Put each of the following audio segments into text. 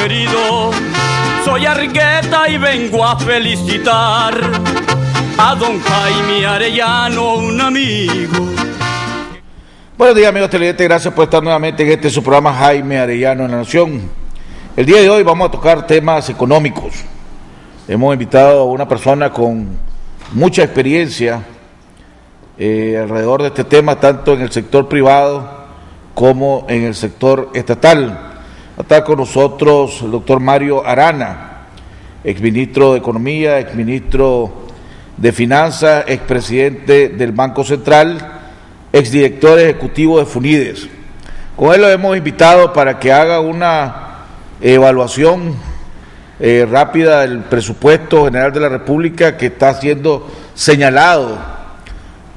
querido, soy Argueta y vengo a felicitar a don Jaime Arellano, un amigo. Buenos días, amigos televidentes, gracias por estar nuevamente en su programa Jaime Arellano en la Nación. El día de hoy vamos a tocar temas económicos. Hemos invitado a una persona con mucha experiencia alrededor de este tema, tanto en el sector privado como en el sector estatal. Está con nosotros el doctor Mario Arana, exministro de Economía, exministro de Finanzas, expresidente del Banco Central, exdirector ejecutivo de Funides. Con él lo hemos invitado para que haga una evaluación rápida del presupuesto general de la República, que está siendo señalado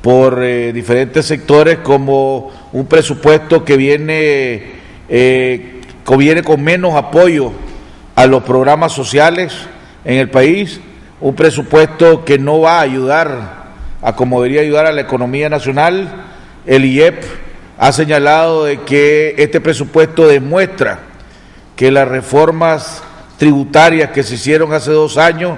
por diferentes sectores como un presupuesto que viene con menos apoyo a los programas sociales en el país, un presupuesto que no va a ayudar a como debería ayudar a la economía nacional. El IEP ha señalado de que este presupuesto demuestra que las reformas tributarias que se hicieron hace 2 años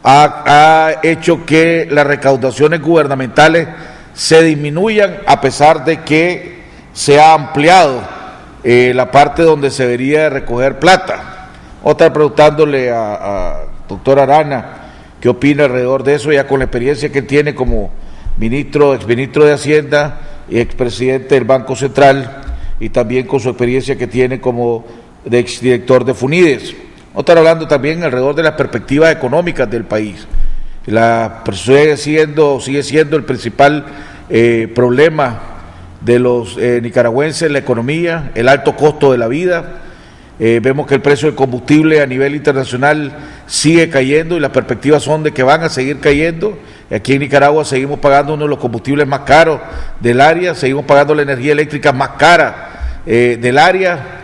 ha hecho que las recaudaciones gubernamentales se disminuyan, a pesar de que se ha ampliado la parte donde se debería recoger plata. Otra preguntándole a doctor Arana qué opina alrededor de eso, ya con la experiencia que tiene como exministro de Hacienda y expresidente del Banco Central, y también con su experiencia que tiene como exdirector de Funides. Vamos a estar hablando también alrededor de las perspectivas económicas del país. Sigue siendo el principal problema de los nicaragüenses, la economía, el alto costo de la vida. Vemos que el precio del combustible a nivel internacional sigue cayendo y las perspectivas son de que van a seguir cayendo. Aquí en Nicaragua seguimos pagando uno de los combustibles más caros del área, seguimos pagando la energía eléctrica más cara del área.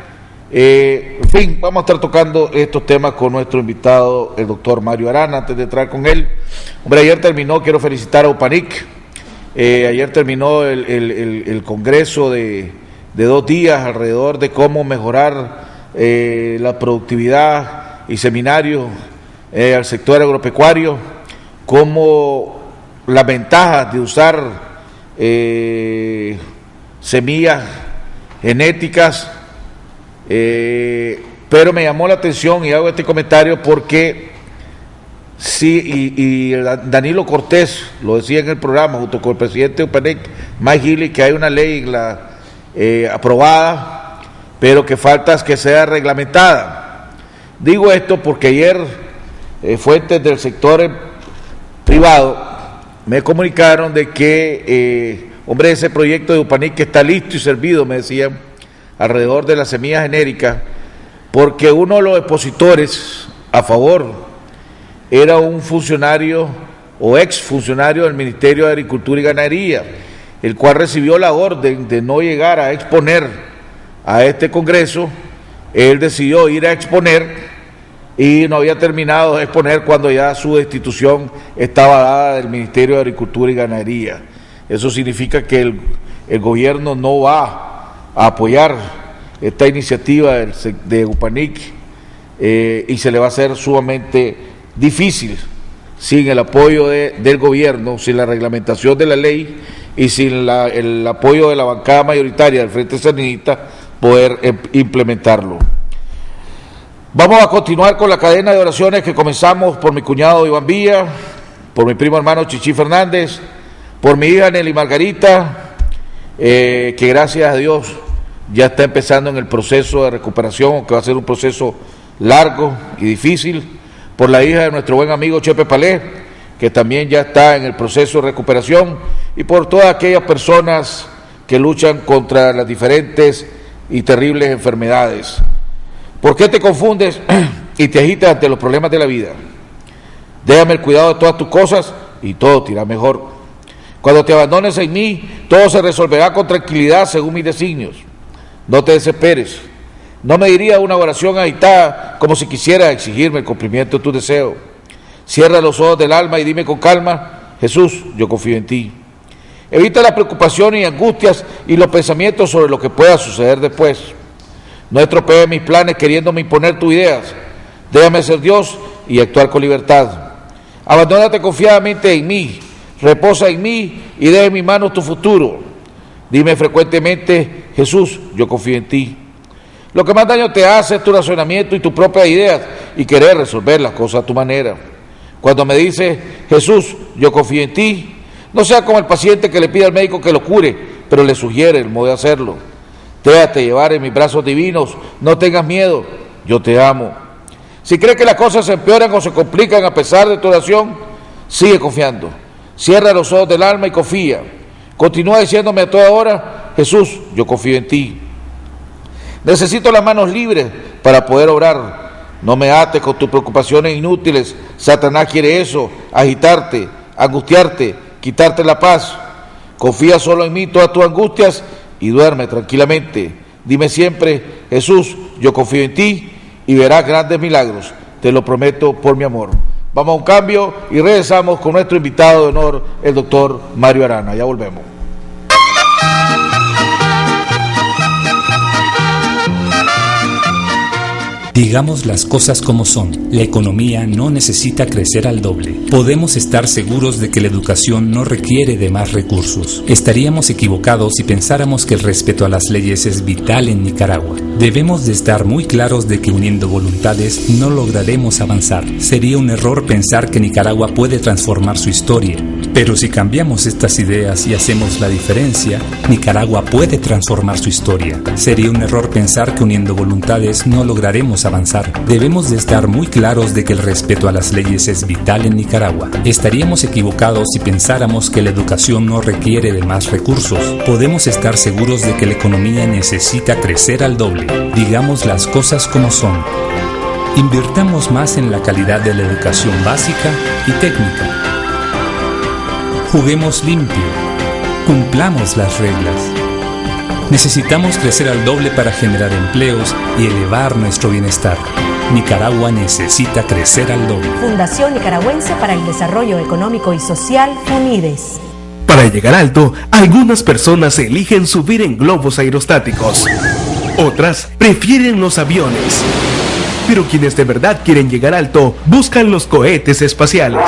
En fin, vamos a estar tocando estos temas con nuestro invitado, el doctor Mario Arana. Antes de entrar con él, hombre, ayer terminó, quiero felicitar a UPANIC. Ayer terminó el congreso de 2 días alrededor de cómo mejorar la productividad y seminarios al sector agropecuario, cómo las ventajas de usar semillas genéticas, pero me llamó la atención y hago este comentario porque sí, y Danilo Cortés lo decía en el programa junto con el presidente de UPANIC, Mike Gili, que hay una ley aprobada, pero que falta que sea reglamentada. Digo esto porque ayer fuentes del sector privado me comunicaron de que, ese proyecto de UPANIC que está listo y servido, me decían, alrededor de las semillas genéricas, porque uno de los expositores a favor era un funcionario o exfuncionario del Ministerio de Agricultura y Ganadería, el cual recibió la orden de no llegar a exponer a este Congreso. Él decidió ir a exponer y no había terminado de exponer cuando ya su destitución estaba dada del Ministerio de Agricultura y Ganadería. Eso significa que el gobierno no va a apoyar esta iniciativa de UPANIC y se le va a hacer sumamente difícil sin el apoyo del gobierno, sin la reglamentación de la ley y sin el apoyo de la bancada mayoritaria del Frente Sandinista poder implementarlo. Vamos a continuar con la cadena de oraciones que comenzamos por mi cuñado Iván Villa, por mi primo hermano Chichi Fernández, por mi hija Nelly Margarita, que gracias a Dios ya está empezando en el proceso de recuperación, que va a ser un proceso largo y difícil, por la hija de nuestro buen amigo Chepe Palé, que también ya está en el proceso de recuperación, y por todas aquellas personas que luchan contra las diferentes y terribles enfermedades. ¿Por qué te confundes y te agitas ante los problemas de la vida? Déjame el cuidado de todas tus cosas y todo te irá mejor. Cuando te abandones en mí, todo se resolverá con tranquilidad según mis designios. No te desesperes. No me diría una oración agitada como si quisiera exigirme el cumplimiento de tus deseos. Cierra los ojos del alma y dime con calma: Jesús, yo confío en ti. Evita las preocupaciones y angustias y los pensamientos sobre lo que pueda suceder después. No estropees mis planes queriéndome imponer tus ideas. Déjame ser Dios y actuar con libertad. Abandónate confiadamente en mí, reposa en mí y deja en mis manos tu futuro. Dime frecuentemente: Jesús, yo confío en ti. Lo que más daño te hace es tu razonamiento y tus propias ideas y querer resolver las cosas a tu manera. Cuando me dices: Jesús, yo confío en ti, no sea como el paciente que le pide al médico que lo cure, pero le sugiere el modo de hacerlo. Déjate llevar en mis brazos divinos, no tengas miedo, yo te amo. Si crees que las cosas se empeoran o se complican a pesar de tu oración, sigue confiando. Cierra los ojos del alma y confía. Continúa diciéndome a toda hora: Jesús, yo confío en ti. Necesito las manos libres para poder obrar. No me ates con tus preocupaciones inútiles. Satanás quiere eso: agitarte, angustiarte, quitarte la paz. Confía solo en mí todas tus angustias y duerme tranquilamente. Dime siempre: Jesús, yo confío en ti, y verás grandes milagros. Te lo prometo por mi amor. Vamos a un cambio y regresamos con nuestro invitado de honor, el doctor Mario Arana. Ya volvemos. Digamos las cosas como son. La economía no necesita crecer al doble. Podemos estar seguros de que la educación no requiere de más recursos. Estaríamos equivocados si pensáramos que el respeto a las leyes es vital en Nicaragua. Debemos de estar muy claros de que uniendo voluntades no lograremos avanzar. Sería un error pensar que Nicaragua puede transformar su historia. Pero si cambiamos estas ideas y hacemos la diferencia, Nicaragua puede transformar su historia. Sería un error pensar que uniendo voluntades no lograremos avanzar. Debemos de estar muy claros de que el respeto a las leyes es vital en Nicaragua. Estaríamos equivocados si pensáramos que la educación no requiere de más recursos. Podemos estar seguros de que la economía necesita crecer al doble. Digamos las cosas como son. Invirtamos más en la calidad de la educación básica y técnica. Juguemos limpio. Cumplamos las reglas. Necesitamos crecer al doble para generar empleos y elevar nuestro bienestar. Nicaragua necesita crecer al doble. Fundación Nicaragüense para el Desarrollo Económico y Social, FUNIDES. Para llegar alto, algunas personas eligen subir en globos aerostáticos. Otras prefieren los aviones. Pero quienes de verdad quieren llegar alto, buscan los cohetes espaciales.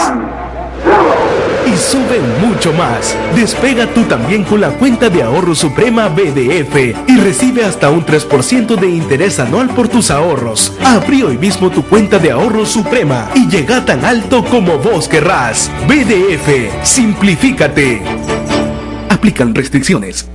Y suben mucho más. Despega tú también con la cuenta de ahorro Suprema BDF y recibe hasta un 3% de interés anual por tus ahorros. Abrí hoy mismo tu cuenta de ahorro Suprema y llega tan alto como vos querrás. BDF, simplifícate. Aplican restricciones.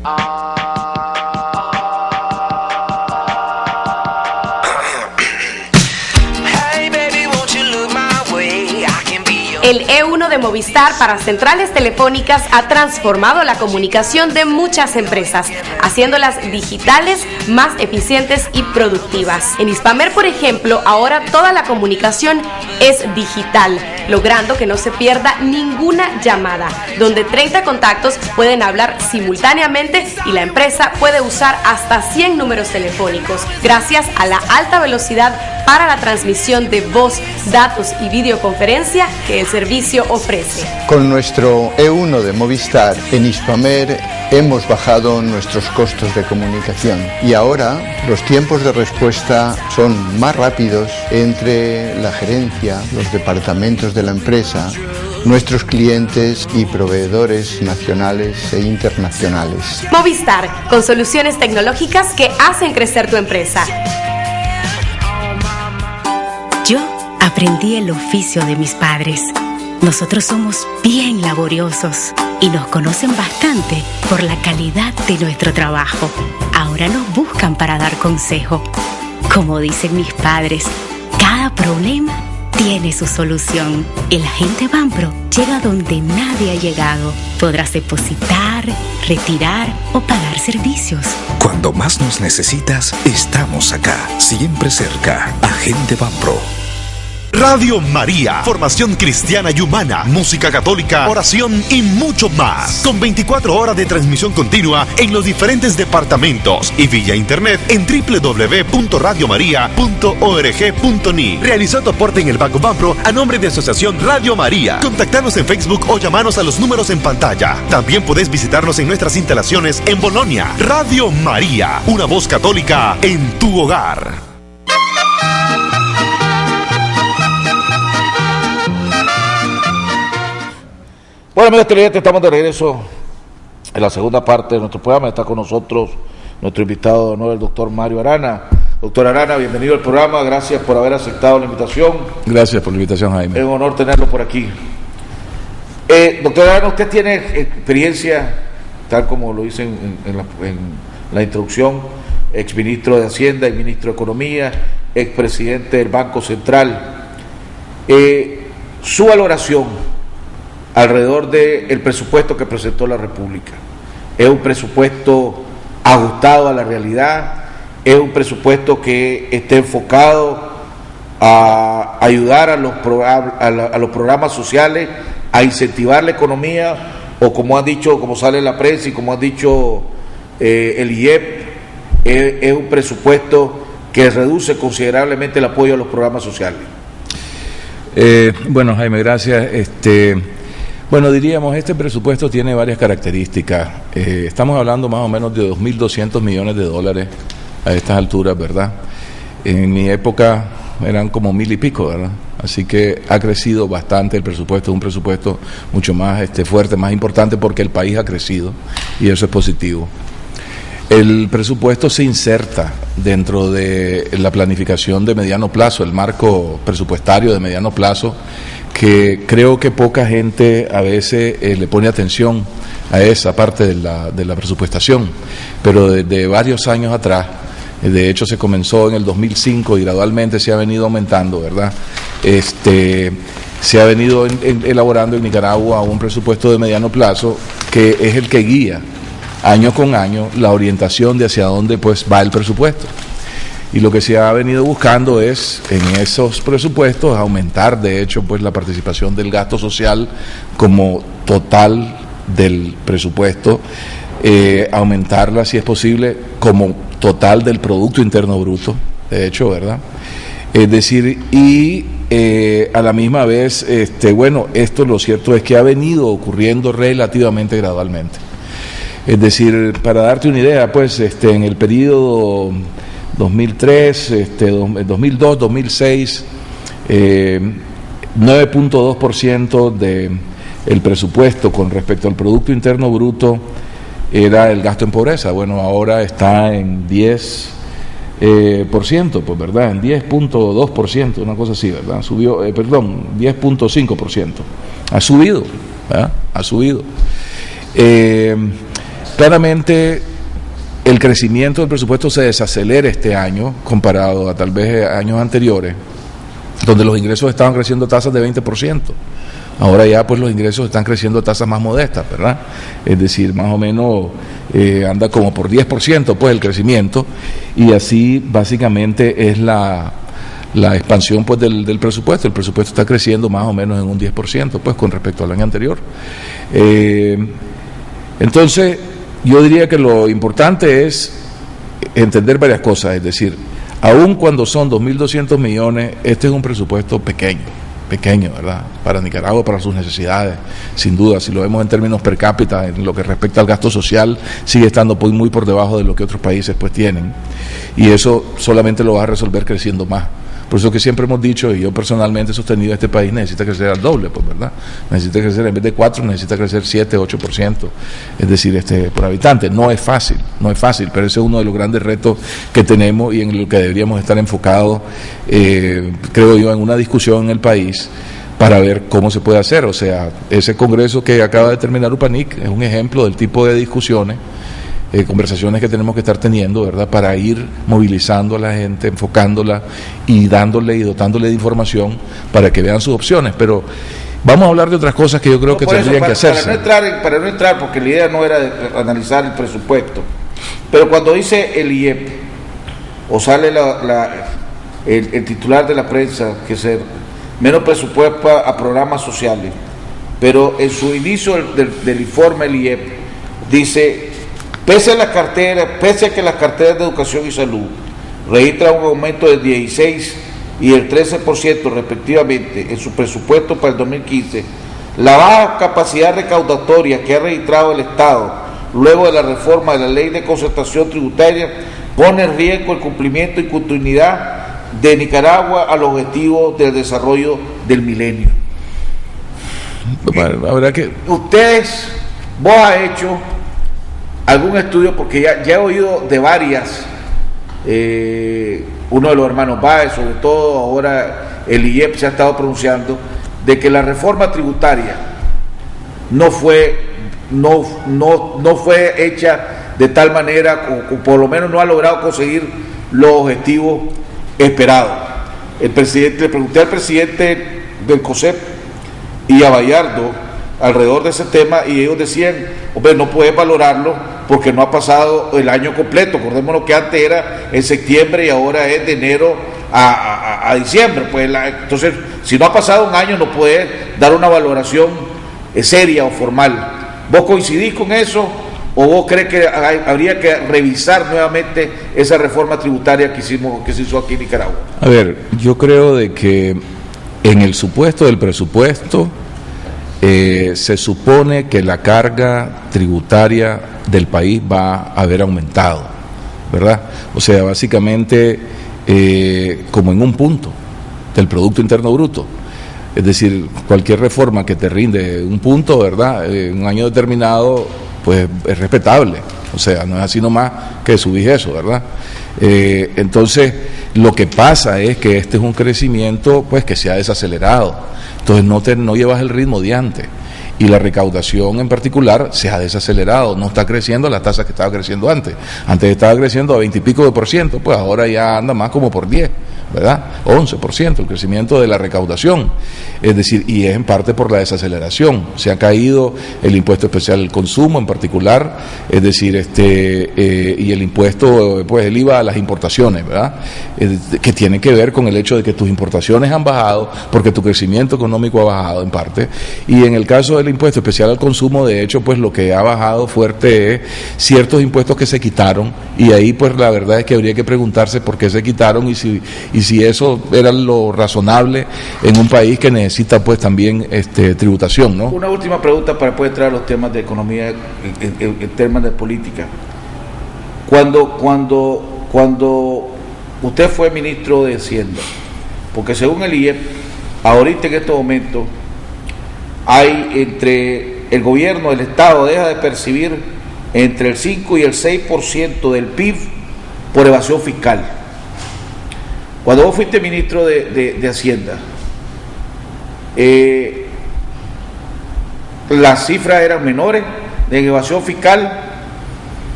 El E1 de Movistar para centrales telefónicas ha transformado la comunicación de muchas empresas, haciéndolas digitales, más eficientes y productivas. En Hispamer, por ejemplo, ahora toda la comunicación es digital, logrando que no se pierda ninguna llamada, donde 30 contactos pueden hablar simultáneamente y la empresa puede usar hasta 100 números telefónicos, gracias a la alta velocidad para la transmisión de voz, datos y videoconferencia que el servicio ofrece. Con nuestro E1 de Movistar en Hispamer hemos bajado nuestros costos de comunicación y ahora los tiempos de respuesta son más rápidos entre la gerencia, los departamentos de la empresa, nuestros clientes y proveedores nacionales e internacionales. Movistar, con soluciones tecnológicas que hacen crecer tu empresa. Yo aprendí el oficio de mis padres. Nosotros somos bien laboriosos y nos conocen bastante por la calidad de nuestro trabajo. Ahora nos buscan para dar consejo. Como dicen mis padres, cada problema tiene su solución. El agente Banpro llega donde nadie ha llegado. Podrás depositar, retirar o pagar servicios. Cuando más nos necesitas, estamos acá, siempre cerca. Agente Banpro. Radio María, formación cristiana y humana, música católica, oración y mucho más. Con 24 horas de transmisión continua en los diferentes departamentos y vía internet en www.radiomaria.org.ni. Realizó tu aporte en el Banco Banpro a nombre de Asociación Radio María. Contactanos en Facebook o llamanos a los números en pantalla. También podés visitarnos en nuestras instalaciones en Bolonia. Radio María, una voz católica en tu hogar. Bueno, amigos televidentes, estamos de regreso en la segunda parte de nuestro programa. Está con nosotros nuestro invitado de honor, el doctor Mario Arana. Doctor Arana, bienvenido al programa, gracias por haber aceptado la invitación. Gracias por la invitación, Jaime. Es un honor tenerlo por aquí. Doctor Arana, usted tiene experiencia, tal como lo hice en la introducción, exministro de Hacienda y ministro de Economía, expresidente del Banco Central. Su valoración alrededor del presupuesto que presentó la República. ¿Es un presupuesto ajustado a la realidad? ¿Es un presupuesto que esté enfocado a ayudar a los programas sociales, a incentivar la economía, o como han dicho, como sale en la prensa y como ha dicho el IEP, es un presupuesto que reduce considerablemente el apoyo a los programas sociales? Bueno, Jaime, gracias. Bueno, diríamos, este presupuesto tiene varias características. Estamos hablando más o menos de 2.200 millones de dólares a estas alturas, ¿verdad? En mi época eran como 1.000 y pico, ¿verdad? Así que ha crecido bastante el presupuesto, es un presupuesto mucho más fuerte, más importante, porque el país ha crecido y eso es positivo. El presupuesto se inserta dentro de la planificación de mediano plazo, el marco presupuestario de mediano plazo, que creo que poca gente a veces le pone atención a esa parte de la presupuestación, pero desde varios años atrás, de hecho se comenzó en el 2005 y gradualmente se ha venido aumentando, ¿verdad? Se ha venido elaborando en Nicaragua un presupuesto de mediano plazo que es el que guía año con año la orientación de hacia dónde pues va el presupuesto. Y lo que se ha venido buscando es, en esos presupuestos, aumentar, de hecho, pues la participación del gasto social como total del presupuesto, aumentarla, si es posible, como total del Producto Interno Bruto, de hecho, ¿verdad? Es decir, y a la misma vez, bueno, esto lo cierto es que ha venido ocurriendo relativamente gradualmente. Es decir, para darte una idea, pues, en el periodo 2003, 2002, 2006, 9.2% del presupuesto con respecto al Producto Interno Bruto era el gasto en pobreza. Bueno, ahora está en 10%, pues, ¿verdad? En 10.2%, una cosa así, ¿verdad? Subió, 10.5%. Ha subido, ¿verdad? Ha subido. Claramente, el crecimiento del presupuesto se desacelera este año comparado a tal vez años anteriores, donde los ingresos estaban creciendo a tasas de 20%. Ahora ya pues los ingresos están creciendo a tasas más modestas, ¿verdad? Es decir, más o menos anda como por 10% pues el crecimiento, y así básicamente es la expansión pues del presupuesto. El presupuesto está creciendo más o menos en un 10% pues con respecto al año anterior. Entonces, yo diría que lo importante es entender varias cosas, es decir, aun cuando son 2.200 millones, este es un presupuesto pequeño, ¿verdad? Para Nicaragua, para sus necesidades, sin duda. Si lo vemos en términos per cápita, en lo que respecta al gasto social, sigue estando muy por debajo de lo que otros países pues tienen, y eso solamente lo va a resolver creciendo más. Por eso que siempre hemos dicho, y yo personalmente he sostenido, este país necesita crecer al doble, pues, ¿verdad? Necesita crecer, en vez de 4, necesita crecer 7, 8%, es decir, por habitante. No es fácil, pero ese es uno de los grandes retos que tenemos y en lo que deberíamos estar enfocados, creo yo, en una discusión en el país para ver cómo se puede hacer. O sea, ese congreso que acaba de terminar UPANIC es un ejemplo del tipo de discusiones, conversaciones que tenemos que estar teniendo, ¿verdad?, para ir movilizando a la gente, enfocándola y dándole y dotándole de información para que vean sus opciones. Pero vamos a hablar de otras cosas que yo creo que tendrían que hacerse. Para no entrar, porque la idea no era analizar el presupuesto, pero cuando dice el IEP, o sale el titular de la prensa que se menos presupuesto a programas sociales. Pero en su inicio del informe el IEP dice, pese a que las carteras de educación y salud registran un aumento del 16 y el 13% respectivamente en su presupuesto para el 2015, la baja capacidad recaudatoria que ha registrado el Estado luego de la reforma de la Ley de Concertación Tributaria pone en riesgo el cumplimiento y continuidad de Nicaragua a los objetivos del desarrollo del milenio. Bueno, la verdad que vos has hecho algún estudio, porque ya he oído de varias, uno de los hermanos Báez, sobre todo ahora el IEP se ha estado pronunciando, de que la reforma tributaria no fue hecha de tal manera, o por lo menos no ha logrado conseguir los objetivos esperados. Le pregunté al presidente del COSEP y a Bayardo alrededor de ese tema, y ellos decían, hombre, no puedes valorarlo porque no ha pasado el año completo. Acordémonos que antes era en septiembre y ahora es de enero a diciembre. Pues entonces, si no ha pasado un año, no puedes dar una valoración seria o formal. ¿Vos coincidís con eso o vos crees que habría que revisar nuevamente esa reforma tributaria que se hizo aquí en Nicaragua? A ver, yo creo de que en el supuesto del presupuesto se supone que la carga tributaria del país va a haber aumentado, ¿verdad? O sea, básicamente como en un punto del Producto Interno Bruto. Es decir, cualquier reforma que te rinde un punto, ¿verdad?, en un año determinado, pues es respetable. O sea, no es así nomás que subís eso, ¿verdad? Entonces, lo que pasa es que este es un crecimiento pues que se ha desacelerado. Entonces no llevas el ritmo de antes. Y la recaudación en particular se ha desacelerado, no está creciendo a la tasa que estaba creciendo antes. Antes estaba creciendo a 20 y pico de %, pues ahora ya anda más como por 10, ¿verdad? 11% el crecimiento de la recaudación. Es decir, y es en parte por la desaceleración. Se ha caído el impuesto especial al consumo en particular, es decir, y el impuesto, pues el IVA a las importaciones, ¿verdad? Que tiene que ver con el hecho de que tus importaciones han bajado porque tu crecimiento económico ha bajado en parte. Y en el caso del impuesto especial al consumo, de hecho, pues lo que ha bajado fuerte es ciertos impuestos que se quitaron, y ahí pues la verdad es que habría que preguntarse por qué se quitaron y si eso era lo razonable en un país que necesita pues también tributación, ¿no? Una última pregunta para después entrar a los temas de economía en temas de política. Cuando usted fue ministro de Hacienda, porque según el IEP, ahorita en estos momentos hay entre el gobierno, el Estado deja de percibir entre el 5 y el 6% del PIB por evasión fiscal. Cuando vos fuiste ministro de Hacienda, ¿las cifras eran menores de evasión fiscal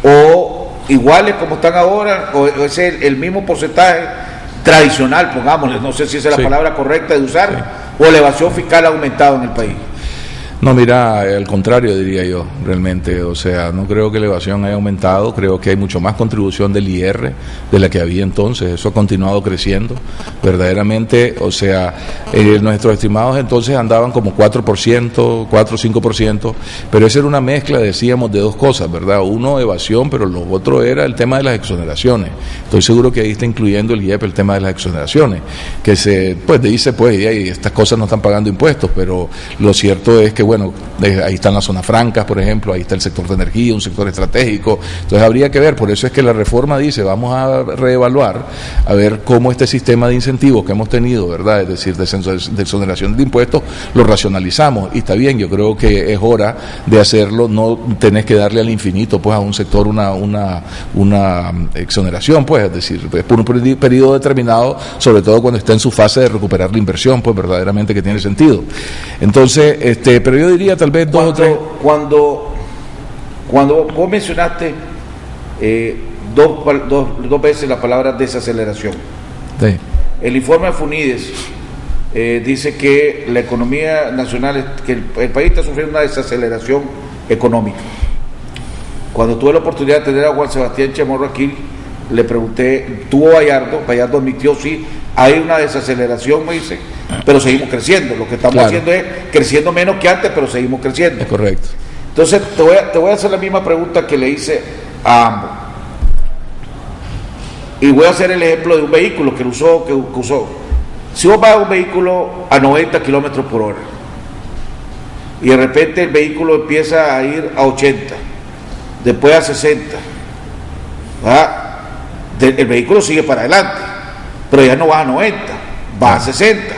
o iguales como están ahora, o es el mismo porcentaje tradicional, pongámosle, no sé si esa es la palabra correcta de usar, o la evasión fiscal ha aumentado en el país? No, mira, al contrario diría yo, realmente, o sea, no creo que la evasión haya aumentado, creo que hay mucho más contribución del IR de la que había entonces, eso ha continuado creciendo, verdaderamente, o sea, nuestros estimados entonces andaban como 4% o 5%, pero esa era una mezcla, decíamos, de dos cosas, ¿verdad? Uno, evasión, pero lo otro era el tema de las exoneraciones. Estoy seguro que ahí está incluyendo el IEP el tema de las exoneraciones, que se, pues dice, pues, y estas cosas no están pagando impuestos, pero lo cierto es que bueno, ahí están las zonas francas, por ejemplo, ahí está el sector de energía, un sector estratégico, entonces habría que ver, por eso es que la reforma dice, vamos a reevaluar, a ver cómo este sistema de incentivos que hemos tenido, ¿verdad?, es decir, de exoneración de impuestos, lo racionalizamos, y está bien, yo creo que es hora de hacerlo, no tenés que darle al infinito, pues, a un sector una exoneración, pues, es decir, por un periodo determinado, sobre todo cuando está en su fase de recuperar la inversión, pues, verdaderamente que tiene sentido. Entonces, pero yo diría tal vez dos o tres. Cuando vos mencionaste dos veces la palabra desaceleración, sí. El informe de FUNIDES dice que la economía nacional, que el país está sufriendo una desaceleración económica. Cuando tuve la oportunidad de tener a Juan Sebastián Chamorro aquí, le pregunté, ¿tuvo Bayardo admitió sí, hay una desaceleración, me dice, pero seguimos creciendo. Lo que estamos haciendo es creciendo menos que antes, pero seguimos creciendo. Es correcto. Entonces te voy a hacer la misma pregunta que le hice a ambos. Y voy a hacer el ejemplo de un vehículo que usó. Si vos vas a un vehículo a 90 kilómetros por hora y de repente el vehículo empieza a ir a 80, después a 60, el vehículo sigue para adelante, pero ya no va a 90, va a 60.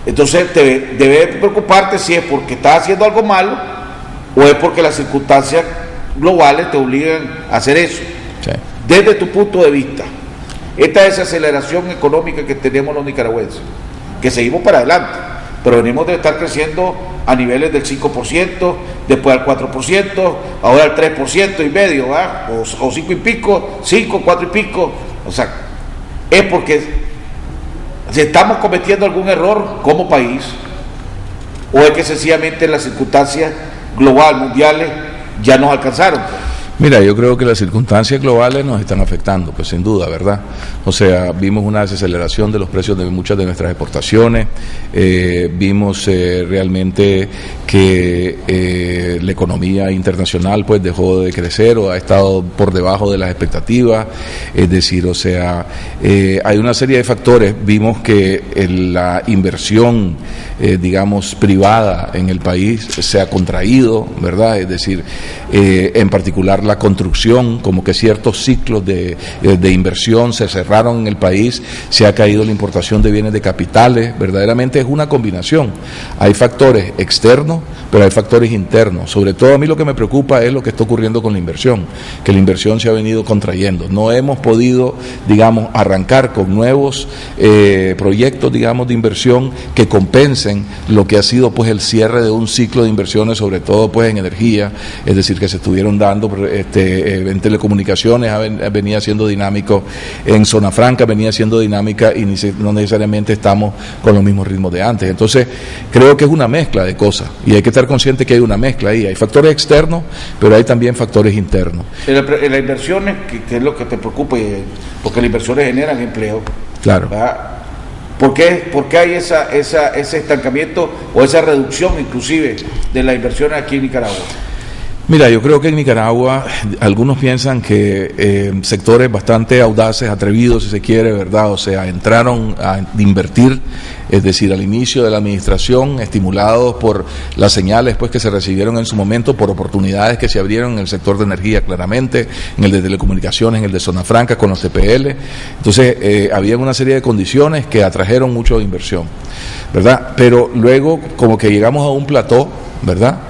Entonces debe preocuparte si es porque estás haciendo algo malo o es porque las circunstancias globales te obligan a hacer eso. Sí. Desde tu punto de vista, esta desaceleración económica que tenemos los nicaragüenses, que seguimos para adelante, pero venimos de estar creciendo a niveles del 5%, después al 4%, ahora al 3% y medio, o 5 y pico, 5, 4 y pico. O sea, es porque si estamos cometiendo algún error como país, o es que sencillamente las circunstancias globales, mundiales, ya nos alcanzaron. Mira, yo creo que las circunstancias globales nos están afectando, pues sin duda, ¿verdad? O sea, vimos una desaceleración de los precios de muchas de nuestras exportaciones, vimos realmente que la economía internacional pues dejó de crecer o ha estado por debajo de las expectativas, es decir, o sea, hay una serie de factores. Vimos que la inversión, digamos, privada en el país se ha contraído, ¿verdad? Es decir, en particular la construcción, como que ciertos ciclos de inversión se cerraron en el país, se ha caído la importación de bienes de capitales. Verdaderamente es una combinación. Hay factores externos, pero hay factores internos. Sobre todo a mí lo que me preocupa es lo que está ocurriendo con la inversión, que la inversión se ha venido contrayendo. No hemos podido, digamos, arrancar con nuevos proyectos, digamos, de inversión que compensen lo que ha sido pues el cierre de un ciclo de inversiones, sobre todo pues en energía, es decir, que se estuvieron dando en telecomunicaciones, venía siendo dinámico, en Zona Franca venía siendo dinámica y no necesariamente estamos con los mismos ritmos de antes. Entonces creo que es una mezcla de cosas y hay que estar consciente que hay una mezcla ahí. Hay factores externos, pero hay también factores internos. En las inversiones, que es lo que te preocupa, porque las inversiones generan empleo. Claro. ¿Por qué hay ese estancamiento o esa reducción inclusive de las inversiones aquí en Nicaragua? Mira, yo creo que en Nicaragua algunos piensan que sectores bastante audaces, atrevidos si se quiere, ¿verdad? O sea, entraron a invertir, es decir, al inicio de la administración, estimulados por las señales pues que se recibieron en su momento, por oportunidades que se abrieron en el sector de energía claramente, en el de telecomunicaciones, en el de Zona Franca con los TPL. Entonces, había una serie de condiciones que atrajeron mucho de inversión, ¿verdad? Pero luego como que llegamos a un plató, ¿verdad?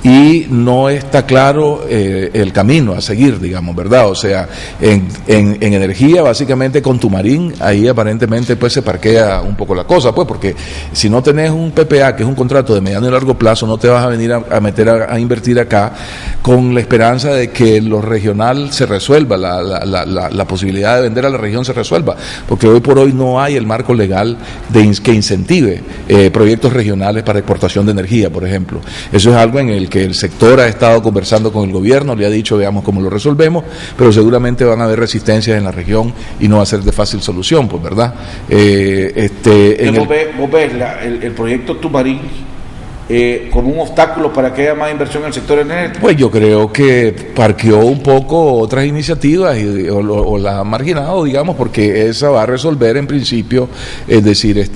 Y no está claro el camino a seguir, digamos, ¿verdad? O sea, en energía, básicamente con Tumarín, ahí aparentemente pues se parquea un poco la cosa, pues, porque si no tenés un PPA, que es un contrato de mediano y largo plazo, no te vas a venir a meter a invertir acá con la esperanza de que lo regional se resuelva, la posibilidad de vender a la región se resuelva, porque hoy por hoy no hay el marco legal que incentive proyectos regionales para exportación de energía, por ejemplo. Eso es algo en el que el sector ha estado conversando con el gobierno, le ha dicho veamos cómo lo resolvemos, pero seguramente van a haber resistencias en la región y no va a ser de fácil solución, pues, ¿verdad? ¿Vos ves el proyecto Tumarín como un obstáculo para que haya más inversión en el sector energético? Pues yo creo que parqueó un poco otras iniciativas o la ha marginado, digamos, porque esa va a resolver en principio, es decir,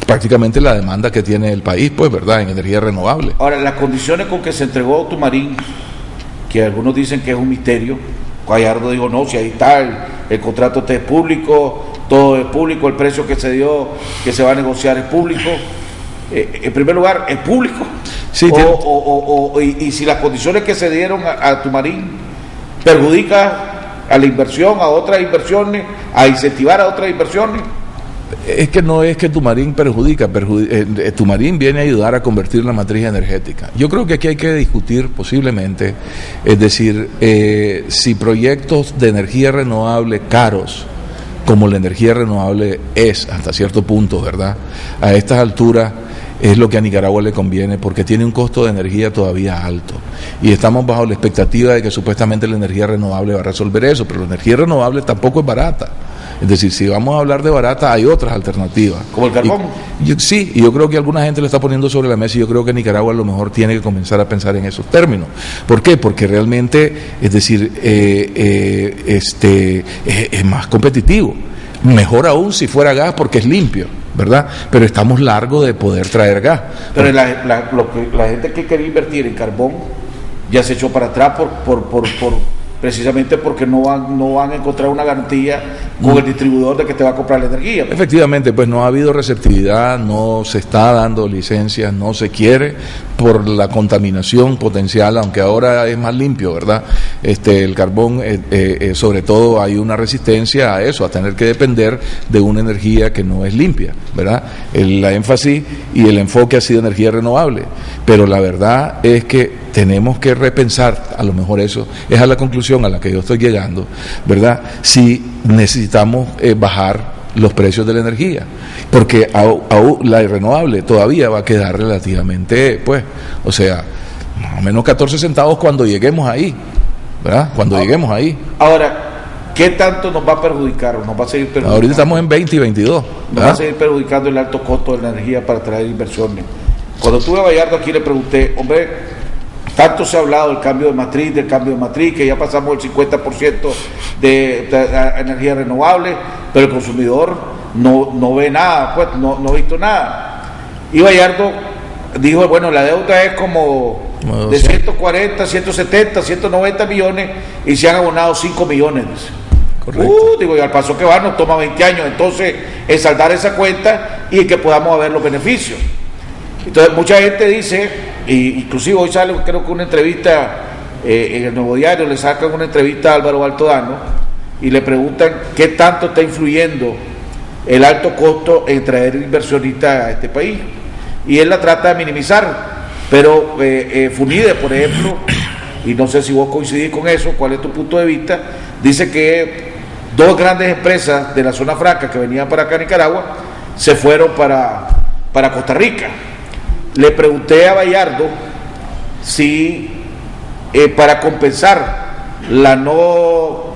prácticamente la demanda que tiene el país, pues, ¿verdad?, en energía renovable. Ahora, las condiciones con que se entregó Tumarín, que algunos dicen que es un misterio, Gallardo dijo, no, si ahí está, el contrato es público, todo es público, el precio que se dio, que se va a negociar es público. En primer lugar, ¿es público? Sí, y si las condiciones que se dieron a Tumarín perjudica a la inversión, a otras inversiones, a incentivar a otras inversiones. Es que no es que Tumarín perjudica, Tumarín viene a ayudar a convertir la matriz energética. Yo creo que aquí hay que discutir posiblemente, es decir, si proyectos de energía renovable caros, como la energía renovable es hasta cierto punto, ¿verdad?, a estas alturas es lo que a Nicaragua le conviene, porque tiene un costo de energía todavía alto y estamos bajo la expectativa de que supuestamente la energía renovable va a resolver eso, pero la energía renovable tampoco es barata. Es decir, si vamos a hablar de barata, hay otras alternativas. ¿Como el carbón? Sí, y yo creo que alguna gente lo está poniendo sobre la mesa, y yo creo que Nicaragua a lo mejor tiene que comenzar a pensar en esos términos. ¿Por qué? Porque realmente, es decir, es más competitivo. Mejor aún si fuera gas, porque es limpio, ¿verdad? Pero estamos largos de poder traer gas. Pero la gente que quería invertir en carbón ya se echó para atrás precisamente porque no van a encontrar una garantía con el distribuidor de que te va a comprar la energía. Efectivamente, pues no ha habido receptividad, no se está dando licencias, no se quiere por la contaminación potencial, aunque ahora es más limpio, ¿verdad? El carbón, sobre todo hay una resistencia a eso, a tener que depender de una energía que no es limpia, ¿verdad? La énfasis y el enfoque ha sido energía renovable, pero la verdad es que tenemos que repensar, a lo mejor eso es a la conclusión a la que yo estoy llegando, ¿verdad? Si necesitamos bajar los precios de la energía, porque la renovable todavía va a quedar relativamente, pues, o sea, más o menos 14 centavos cuando lleguemos ahí, ¿verdad? Cuando lleguemos ahí. Ahora, ¿qué tanto nos va a perjudicar o nos va a seguir perjudicando? Ahorita estamos en 20 y 22, ¿verdad? Nos va a seguir perjudicando el alto costo de la energía para traer inversiones. Cuando estuve a Bayardo aquí le pregunté, hombre, tanto se ha hablado del cambio de matriz, que ya pasamos el 50% de energía renovable, pero el consumidor no ve nada, pues no ha visto nada. Y Bayardo dijo, bueno, la deuda es como de 140, 170, 190 millones y se han abonado 5 millones. Correcto. Digo, y al paso que va nos toma 20 años, entonces es saldar esa cuenta y que podamos ver los beneficios. Entonces mucha gente dice, inclusive hoy sale creo que una entrevista en el Nuevo Diario, le sacan una entrevista a Álvaro Baltodano y le preguntan qué tanto está influyendo el alto costo en traer inversionistas a este país, y él la trata de minimizar, pero Funide, por ejemplo, y no sé si vos coincidís con eso, cuál es tu punto de vista, dice que 2 grandes empresas de la zona franca que venían para acá a Nicaragua se fueron para Costa Rica. Le pregunté a Bayardo si para compensar la no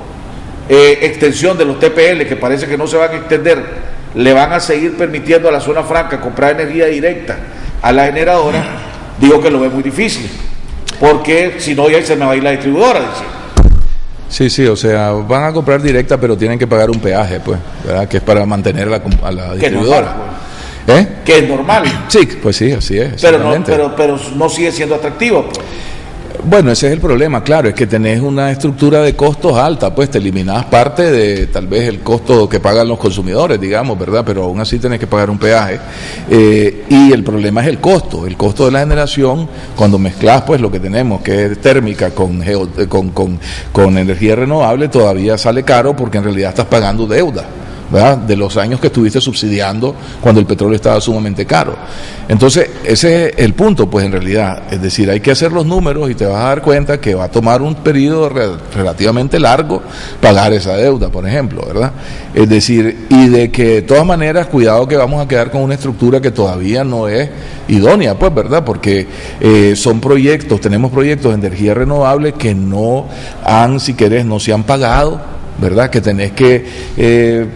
extensión de los TPL, que parece que no se van a extender, le van a seguir permitiendo a la zona franca comprar energía directa a la generadora. Digo que lo ve muy difícil, porque si no ya se me va a ir la distribuidora, dice. Sí, o sea, van a comprar directa, pero tienen que pagar un peaje, pues, ¿verdad? Que es para mantener a la distribuidora. Que es normal. Sí, pues sí, así es. Pero no sigue siendo atractivo, pues. Bueno, ese es el problema, claro, es que tenés una estructura de costos alta, pues te eliminás parte de tal vez el costo que pagan los consumidores, digamos, ¿verdad? Pero aún así tenés que pagar un peaje. Y el problema es el costo de la generación, cuando mezclas pues lo que tenemos, que es térmica con energía renovable, todavía sale caro porque en realidad estás pagando deuda, ¿verdad? De los años que estuviste subsidiando cuando el petróleo estaba sumamente caro. Entonces, ese es el punto, pues en realidad, es decir, hay que hacer los números y te vas a dar cuenta que va a tomar un periodo relativamente largo pagar esa deuda, por ejemplo, ¿verdad? Es decir, y de que de todas maneras, cuidado que vamos a quedar con una estructura que todavía no es idónea, pues, ¿verdad? Porque tenemos proyectos de energía renovable que no han, si querés, no se han pagado, ¿verdad? Que tenés que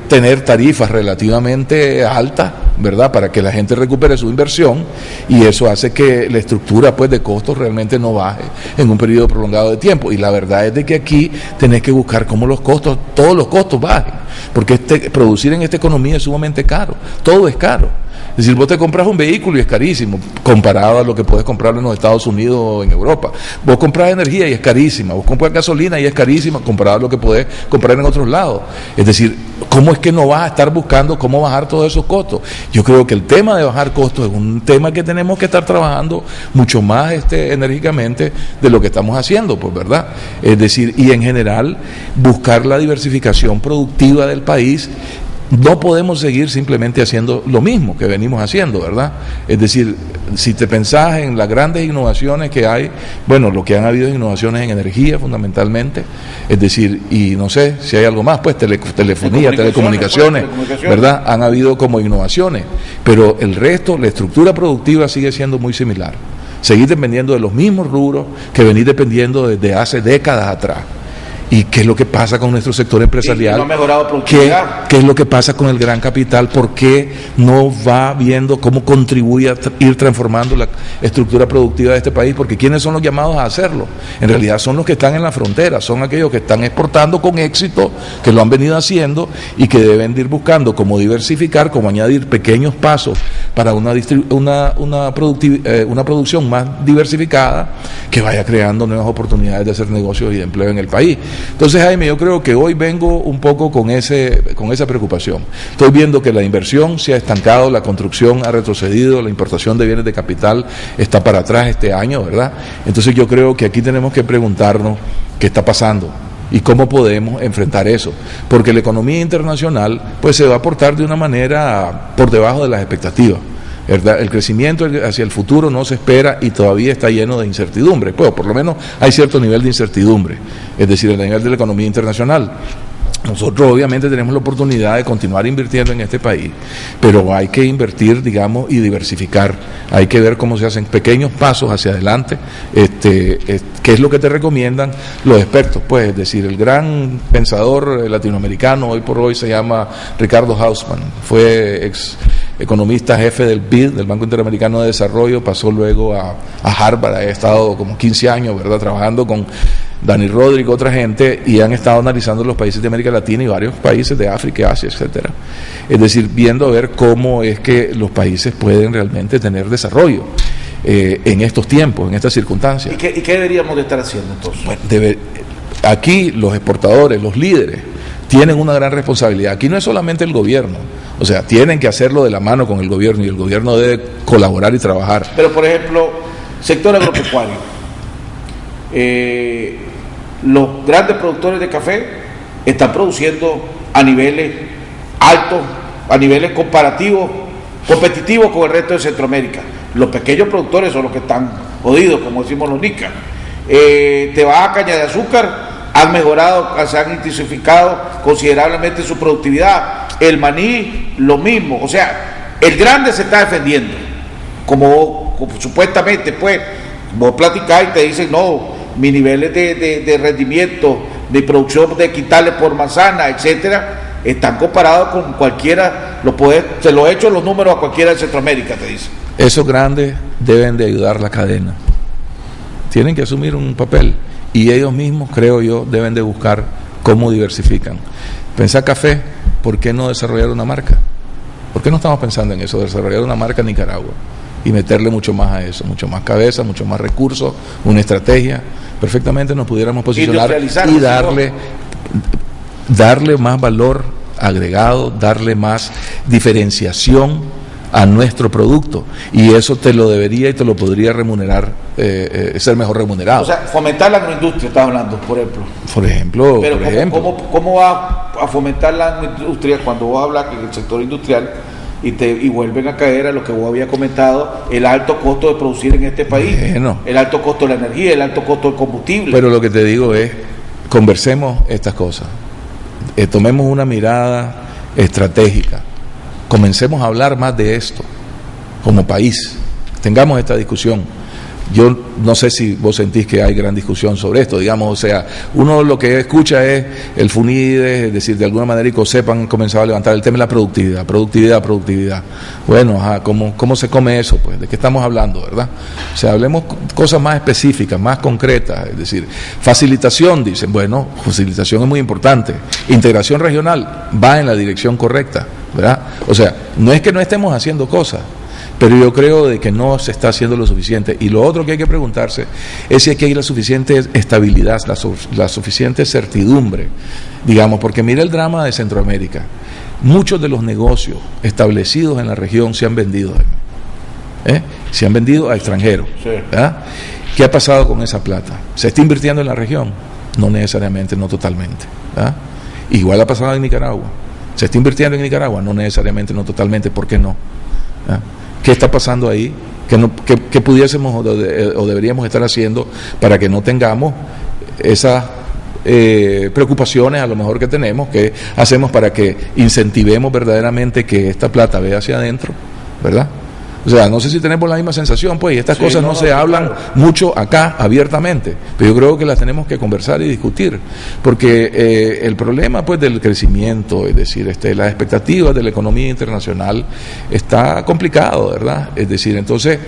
tener tarifas relativamente altas, ¿verdad? Para que la gente recupere su inversión, y eso hace que la estructura pues de costos realmente no baje en un periodo prolongado de tiempo. Y la verdad es de que aquí tenés que buscar cómo todos los costos bajen, porque producir en esta economía es sumamente caro, todo es caro. Es decir, vos te compras un vehículo y es carísimo comparado a lo que puedes comprarlo en los Estados Unidos o en Europa. Vos compras energía y es carísima. Vos compras gasolina y es carísima comparado a lo que podés comprar en otros lados. Es decir, ¿cómo es que no vas a estar buscando cómo bajar todos esos costos? Yo creo que el tema de bajar costos es un tema que tenemos que estar trabajando mucho más enérgicamente de lo que estamos haciendo, pues, ¿verdad? Es decir, y en general buscar la diversificación productiva del país. No podemos seguir simplemente haciendo lo mismo que venimos haciendo, ¿verdad? Es decir, si te pensás en las grandes innovaciones que hay, bueno, lo que han habido es innovaciones en energía fundamentalmente, es decir, y no sé si hay algo más, pues telefonía, telecomunicaciones, ¿verdad? Han habido como innovaciones, pero el resto, la estructura productiva sigue siendo muy similar. Seguir dependiendo de los mismos rubros que venís dependiendo desde hace décadas atrás. ¿Y qué es lo que pasa con nuestro sector empresarial? No ha mejorado productividad. ¿Qué es lo que pasa con el gran capital? ¿Por qué no va viendo cómo contribuye a ir transformando la estructura productiva de este país? Porque ¿quiénes son los llamados a hacerlo? En realidad son los que están en la frontera, son aquellos que están exportando con éxito, que lo han venido haciendo y que deben de ir buscando cómo diversificar, cómo añadir pequeños pasos para una producción más diversificada que vaya creando nuevas oportunidades de hacer negocios y de empleo en el país. Entonces, Jaime, yo creo que hoy vengo un poco con esa preocupación. Estoy viendo que la inversión se ha estancado, la construcción ha retrocedido, la importación de bienes de capital está para atrás este año, ¿verdad? Entonces yo creo que aquí tenemos que preguntarnos qué está pasando y cómo podemos enfrentar eso, porque la economía internacional pues se va a portar de una manera por debajo de las expectativas, ¿verdad? El crecimiento hacia el futuro no se espera y todavía está lleno de incertidumbre, pues por lo menos hay cierto nivel de incertidumbre, es decir, el nivel de la economía internacional. Nosotros obviamente tenemos la oportunidad de continuar invirtiendo en este país, pero hay que invertir, digamos, y diversificar. Hay que ver cómo se hacen pequeños pasos hacia adelante, qué es lo que te recomiendan los expertos. Pues, es decir, el gran pensador latinoamericano hoy por hoy se llama Ricardo Hausmann, fue ex economista jefe del BID, del Banco Interamericano de Desarrollo, pasó luego a Harvard, ha estado como 15 años, ¿verdad?, trabajando con Dani Rodrigo, otra gente, y han estado analizando los países de América Latina y varios países de África, Asia, etcétera. Es decir, viendo a ver cómo es que los países pueden realmente tener desarrollo en estos tiempos, en estas circunstancias. ¿Y qué deberíamos de estar haciendo entonces? Bueno, aquí los exportadores, los líderes, tienen una gran responsabilidad. Aquí no es solamente el gobierno, o sea, tienen que hacerlo de la mano con el gobierno y el gobierno debe colaborar y trabajar. Pero, por ejemplo, sector agropecuario. Los grandes productores de café están produciendo a niveles altos, a niveles competitivos con el resto de Centroamérica. Los pequeños productores son los que están jodidos, como decimos los nicas. Te vas a caña de azúcar, han mejorado, se han intensificado considerablemente su productividad. El maní, lo mismo. O sea, el grande se está defendiendo, como supuestamente, pues, vos platicás y te dicen, no, mis niveles de rendimiento, de producción de quintales por manzana, etcétera, están comparados con cualquiera, se lo he hecho los números a cualquiera de Centroamérica, te dicen. Esos grandes deben de ayudar la cadena, tienen que asumir un papel y ellos mismos, creo yo, deben de buscar cómo diversifican. Pensar café, ¿por qué no desarrollar una marca? ¿Por qué no estamos pensando en eso, desarrollar una marca en Nicaragua y meterle mucho más a eso, mucho más cabeza, mucho más recursos, una estrategia? Perfectamente nos pudiéramos posicionar y darle más valor agregado, darle más diferenciación a nuestro producto, y eso te lo debería y te lo podría remunerar, ser mejor remunerado. O sea, fomentar la agroindustria, estás hablando, por ejemplo. Pero ¿cómo va a fomentar la agroindustria cuando vos hablas que el sector industrial y vuelven a caer a lo que vos habías comentado, el alto costo de producir en este país, el alto costo de la energía, el alto costo del combustible? Pero lo que te digo es, conversemos estas cosas, tomemos una mirada estratégica, comencemos a hablar más de esto como país, tengamos esta discusión. Yo no sé si vos sentís que hay gran discusión sobre esto, digamos, o sea, uno lo que escucha es el FUNIDE, es decir, de alguna manera, y COSEP han comenzado a levantar el tema de la productividad. Bueno, ¿cómo se come eso? Pues, ¿de qué estamos hablando, verdad? O sea, hablemos cosas más específicas, más concretas, es decir, facilitación, dicen, bueno, facilitación es muy importante, integración regional va en la dirección correcta, ¿verdad? O sea, no es que no estemos haciendo cosas, pero yo creo de que no se está haciendo lo suficiente. Y lo otro que hay que preguntarse es si aquí hay la suficiente estabilidad, la suficiente certidumbre, digamos, porque mira el drama de Centroamérica. Muchos de los negocios establecidos en la región se han vendido, se han vendido a extranjeros. ¿Verdad? ¿Qué ha pasado con esa plata? ¿Se está invirtiendo en la región? No necesariamente, no totalmente. ¿Verdad? Igual ha pasado en Nicaragua. ¿Se está invirtiendo en Nicaragua? No necesariamente, no totalmente. ¿Por qué no? ¿Verdad? ¿Qué está pasando ahí? ¿Qué pudiésemos o deberíamos estar haciendo para que no tengamos esas preocupaciones a lo mejor que tenemos? ¿Qué hacemos para que incentivemos verdaderamente que esta plata vaya hacia adentro? ¿Verdad? O sea, no sé si tenemos la misma sensación, pues, y estas cosas no se hablan mucho acá abiertamente, pero yo creo que las tenemos que conversar y discutir, porque el problema, pues, del crecimiento, es decir, las expectativas de la economía internacional está complicado, ¿verdad? Es decir, entonces,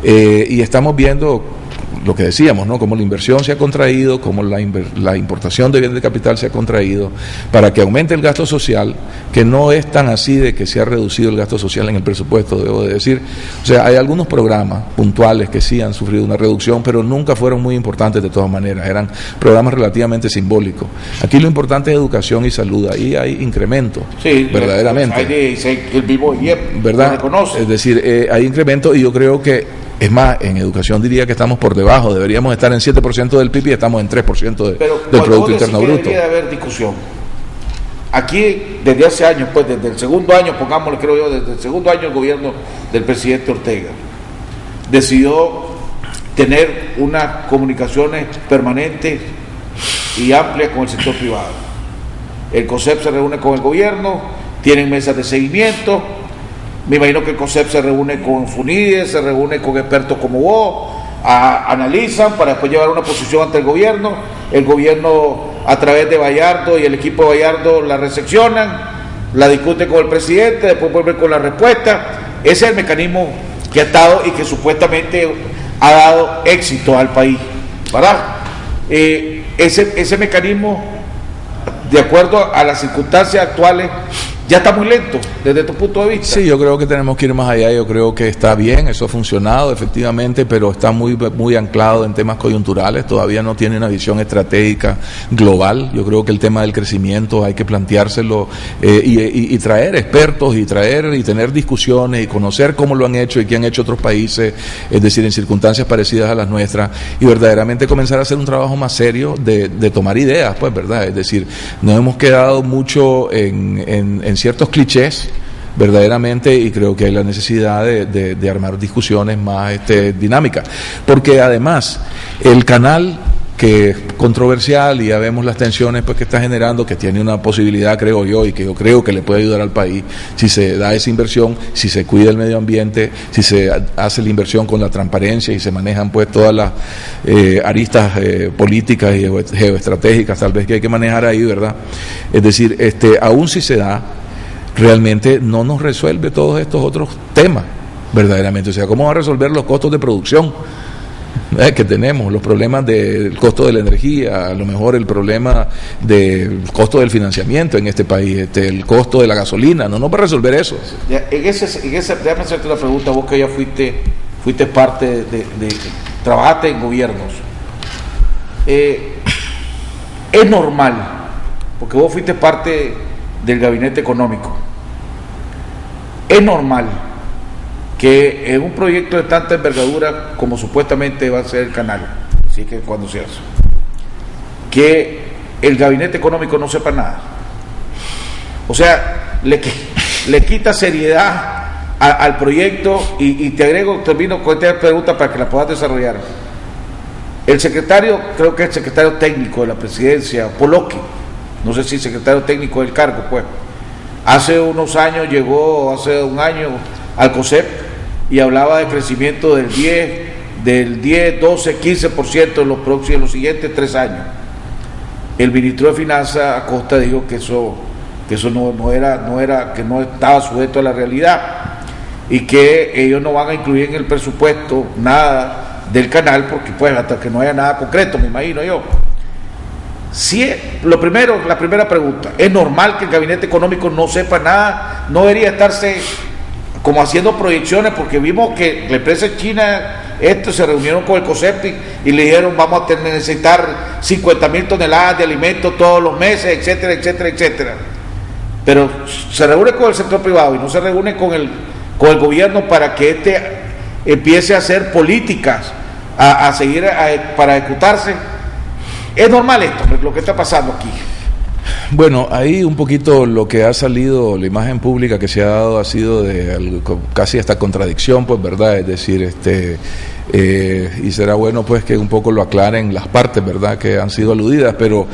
y estamos viendo lo que decíamos, ¿no? Cómo la inversión se ha contraído, cómo la importación de bienes de capital se ha contraído, para que aumente el gasto social, que no es tan así de que se ha reducido el gasto social en el presupuesto, debo de decir. O sea, hay algunos programas puntuales que sí han sufrido una reducción, pero nunca fueron muy importantes de todas maneras, eran programas relativamente simbólicos. Aquí lo importante es educación y salud, ahí hay incremento, verdaderamente. Hay el vivo IEP, ¿verdad? Es decir, hay incremento, y yo creo que, es más, en educación diría que estamos por debajo, deberíamos estar en 7% del PIB y estamos en 3% del Producto Interno Bruto. Debería haber discusión. Aquí, desde hace años, pues desde el segundo año, pongámosle, creo yo, desde el segundo año del gobierno del presidente Ortega, decidió tener unas comunicaciones permanentes y amplias con el sector privado. El COSEP se reúne con el gobierno, tienen mesas de seguimiento. Me imagino que el COSEP se reúne con FUNIDE, se reúne con expertos como vos, analizan para después llevar una posición ante el gobierno a través de Bayardo y el equipo de Bayardo la recepcionan, la discuten con el presidente, después vuelven con la respuesta. Ese es el mecanismo que ha estado y que supuestamente ha dado éxito al país, ¿verdad? Ese mecanismo, de acuerdo a las circunstancias actuales, ya está muy lento desde tu punto de vista. Sí, yo creo que tenemos que ir más allá. Yo creo que está bien, eso ha funcionado efectivamente, pero está muy anclado en temas coyunturales, todavía no tiene una visión estratégica global. Yo creo que el tema del crecimiento hay que planteárselo y traer expertos y tener discusiones y conocer cómo lo han hecho y qué han hecho otros países, es decir, en circunstancias parecidas a las nuestras, y verdaderamente comenzar a hacer un trabajo más serio de tomar ideas, pues, ¿verdad? Es decir, nos hemos quedado mucho en ciertos clichés, verdaderamente, y creo que hay la necesidad de armar discusiones más dinámicas, porque además el canal, que es controversial y ya vemos las tensiones, pues, que está generando, que tiene una posibilidad, creo yo, y que yo creo que le puede ayudar al país si se da esa inversión, si se cuida el medio ambiente, si se hace la inversión con la transparencia y se manejan, pues, todas las aristas políticas y geoestratégicas tal vez que hay que manejar ahí, ¿verdad? Es decir, aún si se da, realmente no nos resuelve todos estos otros temas, verdaderamente. O sea, ¿cómo va a resolver los costos de producción que tenemos, los problemas del costo de la energía, a lo mejor el problema del costo del financiamiento en este país, el costo de la gasolina? No va a resolver eso. Déjame hacerte una pregunta, vos que ya fuiste parte trabajaste en gobiernos. Es normal, porque vos fuiste parte del gabinete económico, es normal que en un proyecto de tanta envergadura como supuestamente va a ser el canal, así que cuando se hace, que el gabinete económico no sepa nada. O sea, le quita seriedad al proyecto, y te agrego, termino con esta pregunta para que la puedas desarrollar. El secretario, creo que es el secretario técnico de la presidencia, Poloski, no sé si secretario técnico del cargo, pues, hace unos años llegó, hace un año, al COSEP y hablaba de crecimiento del 10, 12, 15% en los siguientes 3 años. El ministro de Finanzas, Acosta, dijo que eso no era, que no estaba sujeto a la realidad y que ellos no van a incluir en el presupuesto nada del canal, porque, pues, hasta que no haya nada concreto, me imagino yo. Si la primera pregunta, ¿es normal que el gabinete económico no sepa nada? No debería estarse como haciendo proyecciones, porque vimos que la empresa china se reunieron con el COSEP y le dijeron vamos a necesitar 50,000 toneladas de alimentos todos los meses, etcétera, etcétera, etcétera. Pero se reúne con el sector privado y no se reúne con el gobierno para que empiece a hacer políticas a seguir para ejecutarse. ¿Es normal esto, lo que está pasando aquí? Bueno, ahí un poquito lo que ha salido, la imagen pública que se ha dado ha sido de algo, casi hasta contradicción, pues, ¿verdad? Es decir, y será bueno, pues, que un poco lo aclaren las partes, ¿verdad?, que han sido aludidas, pero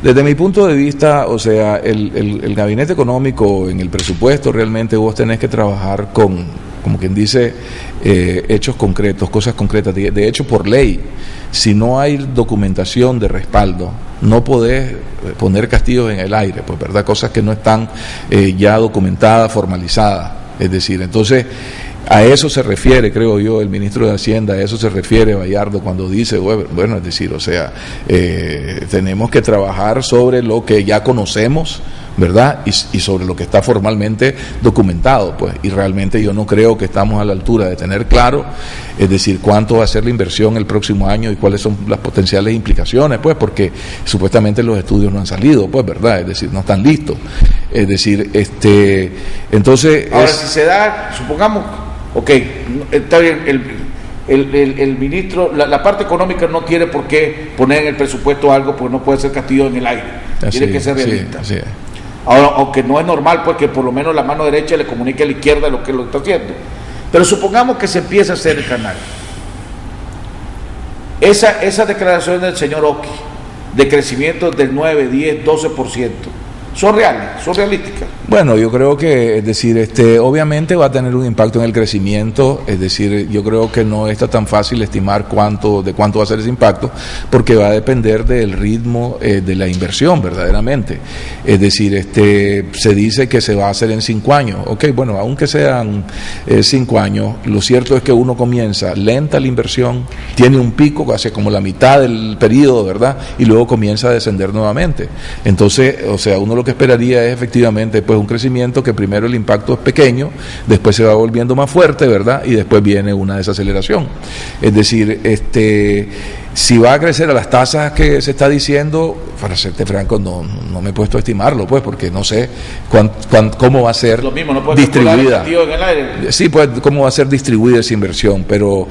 desde mi punto de vista, o sea, el gabinete económico en el presupuesto, realmente vos tenés que trabajar con como quien dice, hechos concretos, cosas concretas. De hecho, por ley, si no hay documentación de respaldo, no podés poner castillos en el aire, pues, ¿verdad? Cosas que no están ya documentadas, formalizadas. Es decir, entonces, a eso se refiere, creo yo, el ministro de Hacienda, a eso se refiere Bayardo cuando dice, bueno, es decir, o sea, tenemos que trabajar sobre lo que ya conocemos, ¿verdad? Y sobre lo que está formalmente documentado, pues, y realmente yo no creo que estamos a la altura de tener claro, es decir, cuánto va a ser la inversión el próximo año y cuáles son las potenciales implicaciones, pues, porque supuestamente los estudios no han salido, pues, ¿verdad? Es decir, no están listos. Es decir, entonces... Ahora, si se da, supongamos, ok, está bien, el ministro, la parte económica no tiene por qué poner en el presupuesto algo, porque no puede ser castillo en el aire, tiene que ser realista. Sí. Ahora, aunque no es normal, pues, que por lo menos la mano derecha le comunique a la izquierda lo que lo está haciendo, pero supongamos que se empieza a hacer el canal. Esa declaración del señor Oki de crecimiento del 9, 10, 12%, ¿son reales? ¿Son realísticas? Bueno, yo creo que, es decir, obviamente va a tener un impacto en el crecimiento, es decir, yo creo que no está tan fácil estimar de cuánto va a ser ese impacto, porque va a depender del ritmo de la inversión, verdaderamente. Es decir, se dice que se va a hacer en 5 años, ok, bueno, aunque sean 5 años, lo cierto es que uno comienza lenta la inversión, tiene un pico, hace como la mitad del periodo, ¿verdad? Y luego comienza a descender nuevamente. Entonces, o sea, uno lo que esperaría es efectivamente, pues, un crecimiento que primero el impacto es pequeño, después se va volviendo más fuerte, ¿verdad? Y después viene una desaceleración. Es decir, si va a crecer a las tasas que se está diciendo, para serte franco, no me he puesto a estimarlo, pues, porque no sé cómo va a ser lo mismo, no puede distribuida. En el aire. Sí, pues, cómo va a ser distribuida esa inversión, pero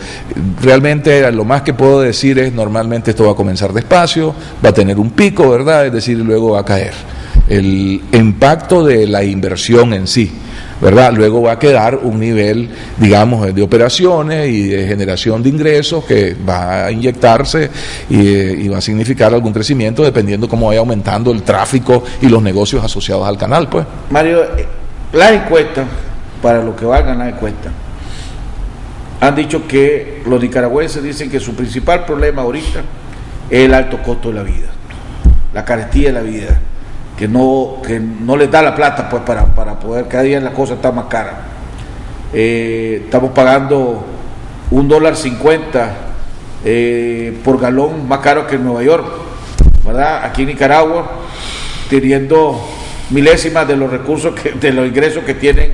realmente lo más que puedo decir es, normalmente esto va a comenzar despacio, va a tener un pico, ¿verdad? Es decir, luego va a caer. El impacto de la inversión en sí, ¿verdad? Luego va a quedar un nivel, digamos, de operaciones y de generación de ingresos que va a inyectarse y va a significar algún crecimiento dependiendo cómo vaya aumentando el tráfico y los negocios asociados al canal, pues. Mario, las encuestas, para lo que valgan las encuestas, han dicho que los nicaragüenses dicen que su principal problema ahorita es el alto costo de la vida, la carestía de la vida, que no les da la plata, pues, para poder, cada día las cosas están más caras. Estamos pagando $1.50 por galón, más caro que en Nueva York, ¿verdad? Aquí en Nicaragua, teniendo milésimas de los recursos, de los ingresos que tienen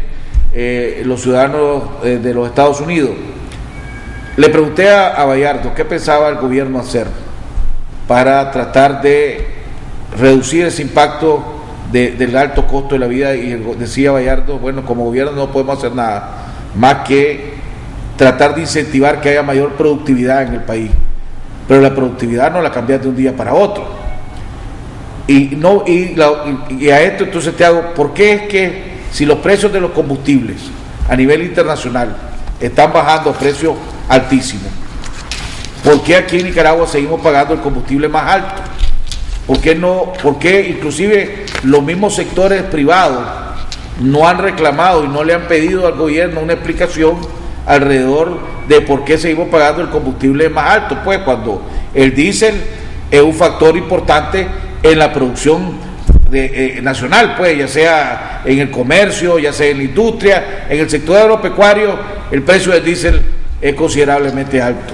los ciudadanos de los Estados Unidos. Le pregunté a Bayardo qué pensaba el gobierno hacer para tratar de reducir ese impacto del alto costo de la vida, y decía Bayardo, bueno, como gobierno no podemos hacer nada más que tratar de incentivar que haya mayor productividad en el país, pero la productividad no la cambias de un día para otro. Y a esto entonces te hago, ¿por qué es que si los precios de los combustibles a nivel internacional están bajando a precios altísimos, ¿por qué aquí en Nicaragua seguimos pagando el combustible más alto? ¿Por qué inclusive los mismos sectores privados no han reclamado y no le han pedido al gobierno una explicación alrededor de por qué seguimos pagando el combustible más alto? Pues cuando el diésel es un factor importante en la producción nacional, pues, ya sea en el comercio, ya sea en la industria, en el sector agropecuario, el precio del diésel es considerablemente alto.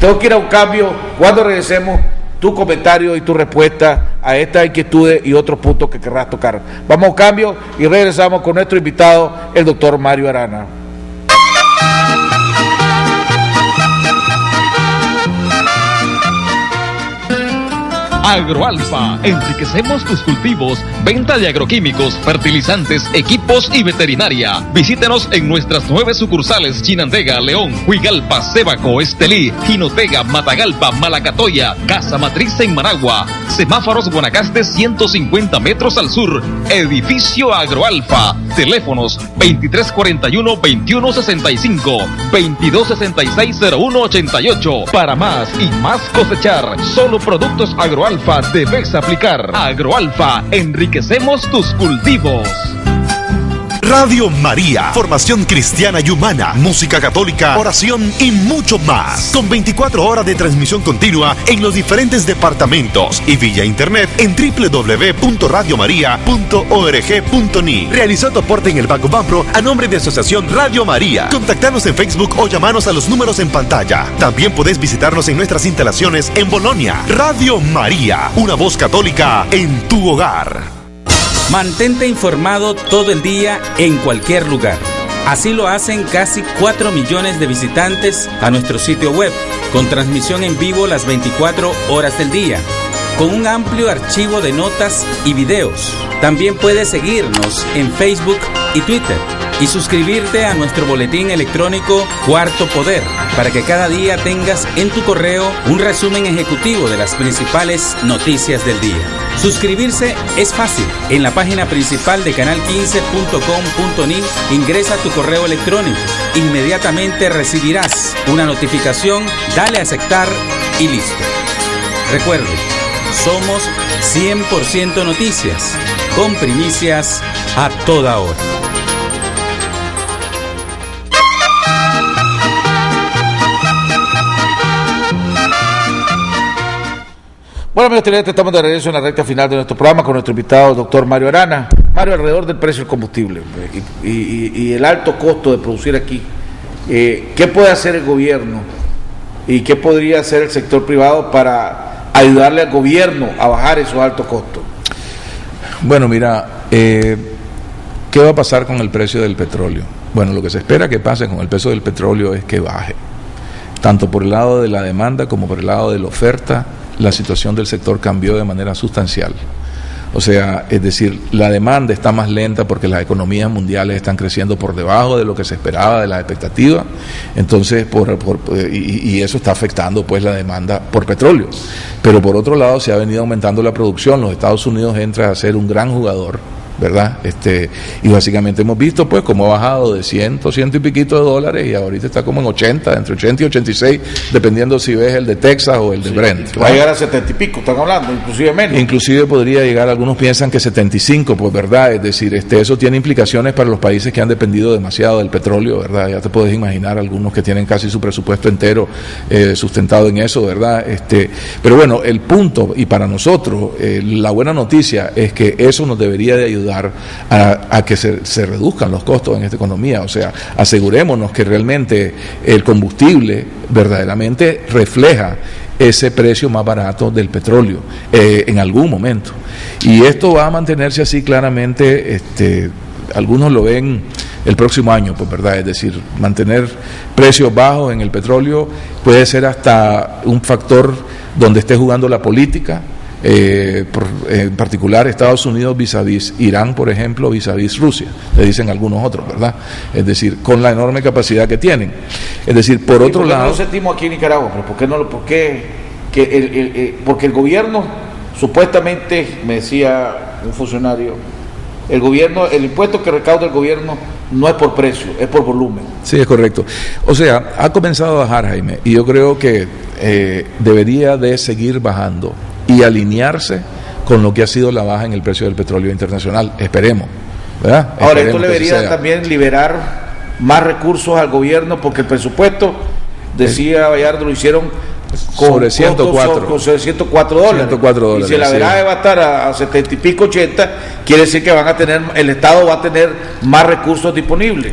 Tengo que ir a un cambio. Cuando regresemos, tu comentario y tu respuesta a estas inquietudes y otros puntos que querrás tocar. Vamos a un cambio y regresamos con nuestro invitado, el doctor Mario Arana. Agroalfa, enriquecemos tus cultivos, venta de agroquímicos, fertilizantes, equipos y veterinaria. Visítenos en nuestras 9 sucursales: Chinandega, León, Huigalpa, Sébaco, Estelí, Jinotega, Matagalpa, Malacatoya, Casa Matriz en Managua, Semáforos Guanacaste 150 metros al sur. Edificio Agroalfa. Teléfonos 2341-2165, 2266-0188. Para más y más cosechar, solo productos Agroalfa debes aplicar. Agroalfa, enriquecemos tus cultivos. Radio María, formación cristiana y humana, música católica, oración y mucho más. Con 24 horas de transmisión continua en los diferentes departamentos y vía internet en www.radiomaria.org.ni. Realizando aporte en el Banco Banpro a nombre de Asociación Radio María. Contactanos en Facebook o llamanos a los números en pantalla. También podés visitarnos en nuestras instalaciones en Bolonia. Radio María, una voz católica en tu hogar. Mantente informado todo el día en cualquier lugar. Así lo hacen casi 4 millones de visitantes a nuestro sitio web, con transmisión en vivo las 24 horas del día, con un amplio archivo de notas y videos. También puedes seguirnos en Facebook y Twitter y suscribirte a nuestro boletín electrónico Cuarto Poder, para que cada día tengas en tu correo un resumen ejecutivo de las principales noticias del día. Suscribirse es fácil. En la página principal de canal15.com.ni ingresa tu correo electrónico. Inmediatamente recibirás una notificación, dale a aceptar y listo. Recuerde, somos 100% noticias, con primicias a toda hora. Bueno, amigos televidentes, estamos de regreso en la recta final de nuestro programa con nuestro invitado, el doctor Mario Arana. Mario, alrededor del precio del combustible y el alto costo de producir aquí, ¿qué puede hacer el gobierno y qué podría hacer el sector privado para ayudarle al gobierno a bajar esos altos costos? Bueno, mira, ¿qué va a pasar con el precio del petróleo? Bueno, lo que se espera que pase con el precio del petróleo es que baje, tanto por el lado de la demanda como por el lado de la oferta. La situación del sector cambió de manera sustancial. O sea, es decir, la demanda está más lenta porque las economías mundiales están creciendo por debajo de lo que se esperaba, de las expectativas. Entonces, y eso está afectando pues la demanda por petróleo. Pero por otro lado, se ha venido aumentando la producción. Los Estados Unidos entra a ser un gran jugador, ¿verdad? Y básicamente hemos visto pues cómo ha bajado de 100 y piquito de dólares y ahorita está como en 80, entre 80 y 86, dependiendo si ves el de Texas o el de Brent, ¿verdad? Va a llegar a 70 y pico, están hablando, inclusive menos. Inclusive podría llegar, algunos piensan que 75, pues verdad, es decir, eso tiene implicaciones para los países que han dependido demasiado del petróleo, ¿verdad? Ya te puedes imaginar algunos que tienen casi su presupuesto entero sustentado en eso, ¿verdad? Pero bueno, el punto, y para nosotros, la buena noticia es que eso nos debería de ayudar a que se reduzcan los costos en esta economía. O sea, asegurémonos que realmente el combustible verdaderamente refleja ese precio más barato del petróleo en algún momento. Y esto va a mantenerse así claramente, algunos lo ven el próximo año, pues verdad, es decir, mantener precios bajos en el petróleo puede ser hasta un factor donde esté jugando la política. En particular Estados Unidos vis-a-vis Irán, por ejemplo, vis-a-vis Rusia, le dicen algunos otros, ¿verdad? Es decir, con la enorme capacidad que tienen. Es decir, por otro lado... ¿Por qué no lo sentimos aquí en Nicaragua? ¿Pero por qué no lo, porque el gobierno, supuestamente, me decía un funcionario, el impuesto que recauda el gobierno no es por precio, es por volumen. Sí, es correcto. O sea, ha comenzado a bajar, Jaime, y yo creo que debería de seguir bajando y alinearse con lo que ha sido la baja en el precio del petróleo internacional. Esperemos, ¿verdad? Ahora, esto le debería también liberar más recursos al gobierno, porque el presupuesto, decía Bayardo, lo hicieron sobre 104 $104. 104 dólares. Y si la verdad va a estar a 70 y pico, 80, quiere decir que el Estado va a tener más recursos disponibles.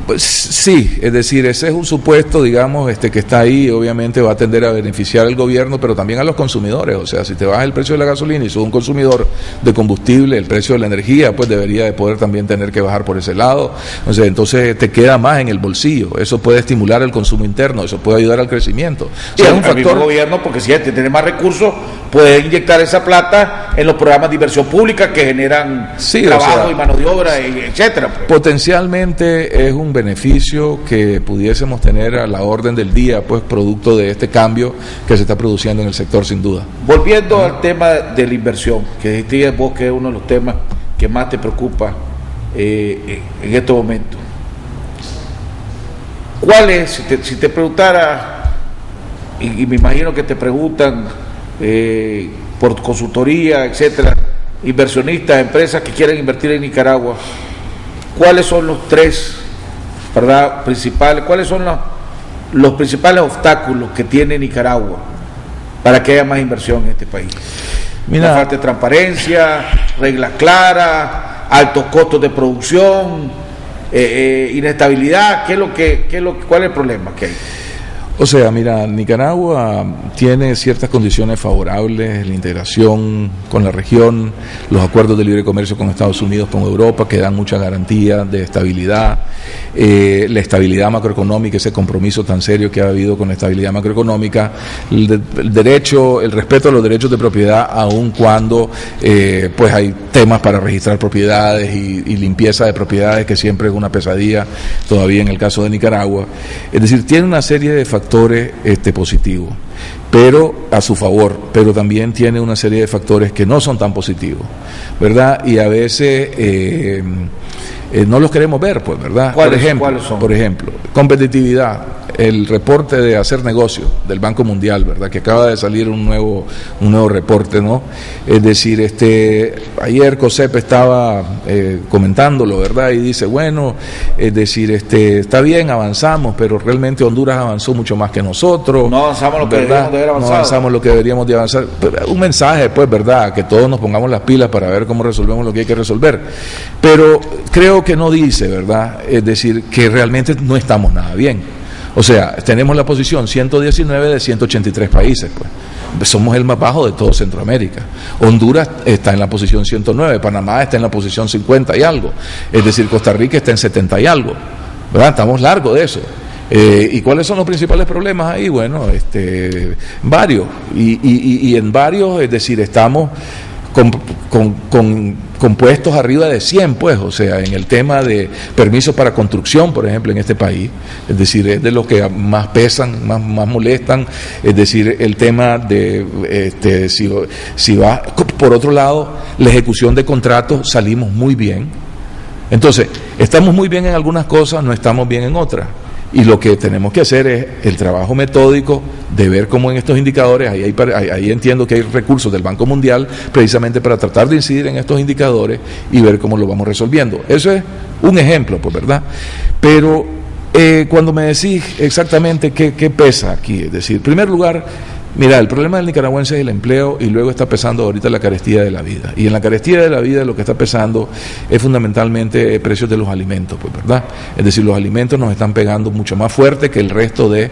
Pues sí, es decir, ese es un supuesto, digamos, que está ahí, obviamente va a tender a beneficiar al gobierno, pero también a los consumidores. O sea, si te baja el precio de la gasolina y sos un consumidor de combustible, el precio de la energía, pues debería de poder también tener que bajar por ese lado. O sea, entonces te queda más en el bolsillo. Eso puede estimular el consumo interno, eso puede ayudar al crecimiento. O sea, es un factor. El gobierno, porque si tiene más recursos, puede inyectar esa plata en los programas de inversión pública que generan trabajo y mano de obra, etcétera. Potencialmente es un beneficio que pudiésemos tener a la orden del día, pues producto de este cambio que se está produciendo en el sector, sin duda. Volviendo al tema de la inversión, que dijiste vos que es uno de los temas que más te preocupa en estos momentos. ¿Cuál es, si te preguntara, y me imagino que te preguntan por consultoría, etcétera, inversionistas, empresas que quieren invertir en Nicaragua, ¿cuáles son los tres, verdad, principales, cuáles son los principales obstáculos que tiene Nicaragua para que haya más inversión en este país? Mira, la falta de transparencia, reglas claras, altos costos de producción, inestabilidad. ¿Cuál es el problema que hay? O sea, mira, Nicaragua tiene ciertas condiciones favorables, la integración con la región, los acuerdos de libre comercio con Estados Unidos, con Europa, que dan mucha garantía de estabilidad, la estabilidad macroeconómica, ese compromiso tan serio que ha habido con la estabilidad macroeconómica, el respeto a los derechos de propiedad, aun cuando pues hay temas para registrar propiedades y limpieza de propiedades, que siempre es una pesadilla todavía en el caso de Nicaragua. Es decir, tiene una serie de factores positivos, pero a su favor, pero también tiene una serie de factores que no son tan positivos, ¿verdad? Y a veces no los queremos ver, pues, ¿verdad? ¿Cuáles son? Por ejemplo, competitividad. El reporte de hacer negocio del Banco Mundial, ¿verdad? Que acaba de salir un nuevo reporte, ¿no? Es decir, ayer COSEP estaba comentándolo, ¿verdad? Y dice, bueno, es decir, está bien, avanzamos, pero realmente Honduras avanzó mucho más que nosotros. No avanzamos lo que deberíamos de haber avanzado. No avanzamos lo que deberíamos de avanzar. Pero un mensaje, pues, ¿verdad? Que todos nos pongamos las pilas para ver cómo resolvemos lo que hay que resolver. Pero creo que no dice, ¿verdad? Es decir, que realmente no estamos nada bien. O sea, tenemos la posición 119 de 183 países, pues. Somos el más bajo de todo Centroamérica. Honduras está en la posición 109, Panamá está en la posición 50 y algo. Es decir, Costa Rica está en 70 y algo. ¿Verdad? Estamos largos de eso. ¿Y cuáles son los principales problemas ahí? Bueno, varios. Y en varios, es decir, estamos con puestos arriba de 100, pues, o sea, en el tema de permisos para construcción, por ejemplo, en este país, es decir, es de los que más pesan, más molestan, es decir, el tema de, si va, por otro lado, la ejecución de contratos, salimos muy bien. Entonces, estamos muy bien en algunas cosas, no estamos bien en otras. Y lo que tenemos que hacer es el trabajo metódico de ver cómo en estos indicadores, ahí entiendo que hay recursos del Banco Mundial precisamente para tratar de incidir en estos indicadores y ver cómo lo vamos resolviendo. Eso es un ejemplo, pues, ¿verdad? Pero cuando me decís exactamente qué pesa aquí, es decir, en primer lugar, mira, el problema del nicaragüense es el empleo y luego está pesando ahorita la carestía de la vida. Y en la carestía de la vida lo que está pesando es fundamentalmente precios de los alimentos, pues, ¿verdad? Es decir, los alimentos nos están pegando mucho más fuerte que el resto de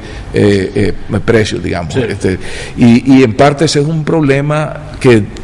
precios, digamos. Sí. Y en parte ese es un problema que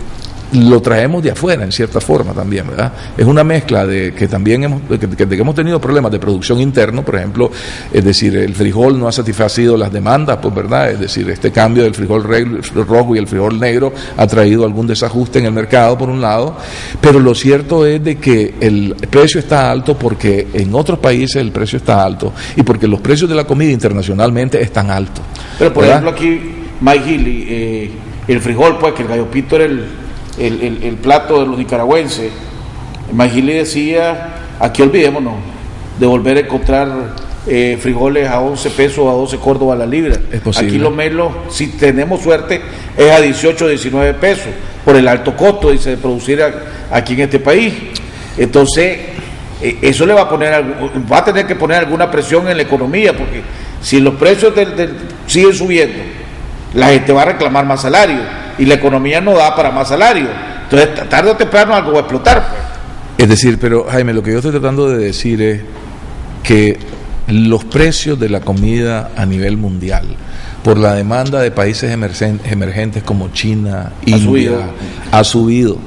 lo traemos de afuera en cierta forma también, ¿verdad? Es una mezcla de que también hemos tenido problemas de producción interno, por ejemplo, es decir, el frijol no ha satisfacido las demandas, pues, ¿verdad? Es decir, este cambio del frijol rojo y el frijol negro ha traído algún desajuste en el mercado, por un lado, pero lo cierto es de que el precio está alto porque en otros países el precio está alto y porque los precios de la comida internacionalmente están altos. Pero, por ejemplo, aquí, Mike Gili, el frijol, pues, que el gallo pinto era el plato de los nicaragüenses. Magili decía, aquí olvidémonos de volver a encontrar frijoles a 11 pesos o a 12 córdobas la libra. Es posible. Aquí los melos, si tenemos suerte, es a 18 o 19 pesos por el alto costo, dice, de producir aquí en este país. Entonces, eso le va a tener que poner alguna presión en la economía, porque si los precios siguen subiendo, la gente va a reclamar más salario y la economía no da para más salario. Entonces, tarde o temprano algo va a explotar, pues. Es decir, pero Jaime, lo que yo estoy tratando de decir es que los precios de la comida a nivel mundial, por la demanda de países emergentes como China, India, ha subido.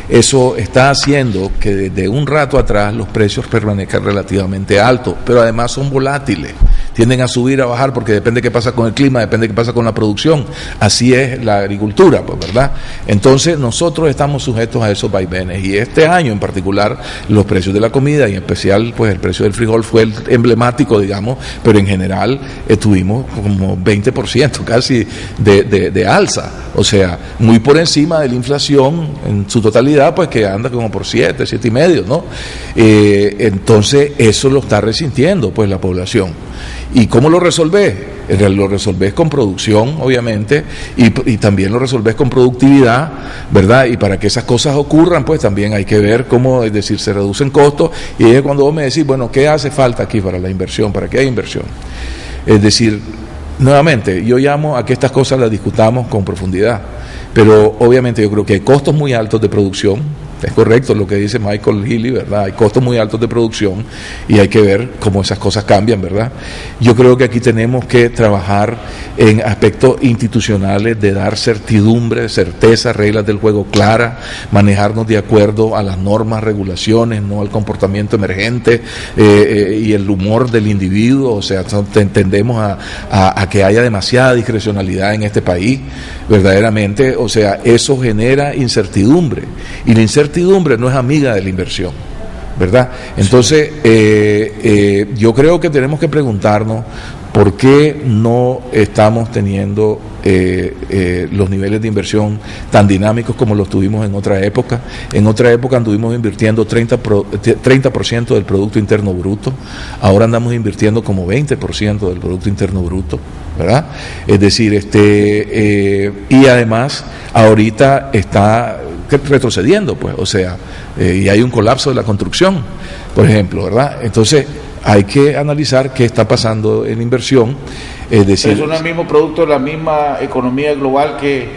Eso está haciendo que desde un rato atrás los precios permanezcan relativamente altos, pero además son volátiles. Tienden a subir, a bajar, porque depende qué pasa con el clima, depende qué pasa con la producción. Así es la agricultura, pues, ¿verdad? Entonces nosotros estamos sujetos a esos vaivenes, y este año en particular los precios de la comida, y en especial pues el precio del frijol fue el emblemático, digamos, pero en general tuvimos como 20% casi de alza, o sea, muy por encima de la inflación en su totalidad, pues que anda como por 7,5, ¿no? Entonces eso lo está resintiendo pues la población. ¿Y cómo lo resolvés? Lo resolvés con producción, obviamente, y también lo resolvés con productividad, ¿verdad? Y para que esas cosas ocurran, pues también hay que ver cómo, es decir, se reducen costos, y es cuando vos me decís, bueno, ¿qué hace falta aquí para la inversión? ¿Para qué hay inversión? Es decir, nuevamente, yo llamo a que estas cosas las discutamos con profundidad, pero obviamente yo creo que hay costos muy altos de producción. Es correcto lo que dice Michael Healy, ¿verdad? Hay costos muy altos de producción y hay que ver cómo esas cosas cambian, ¿verdad? Yo creo que aquí tenemos que trabajar en aspectos institucionales de dar certidumbre, certeza, reglas del juego claras, manejarnos de acuerdo a las normas, regulaciones, no al comportamiento emergente y el humor del individuo. O sea, tendemos a que haya demasiada discrecionalidad en este país, verdaderamente. O sea, eso genera incertidumbre, y la incertidumbre no es amiga de la inversión, ¿verdad? Entonces, yo creo que tenemos que preguntarnos por qué no estamos teniendo los niveles de inversión tan dinámicos como los tuvimos en otra época. En otra época anduvimos invirtiendo 30% del Producto Interno Bruto, ahora andamos invirtiendo como 20% del Producto Interno Bruto, ¿verdad? Es decir, y además ahorita está retrocediendo, pues, o sea, y hay un colapso de la construcción, por ejemplo, ¿verdad? Entonces hay que analizar qué está pasando en inversión, es decir, es el mismo producto de la misma economía global que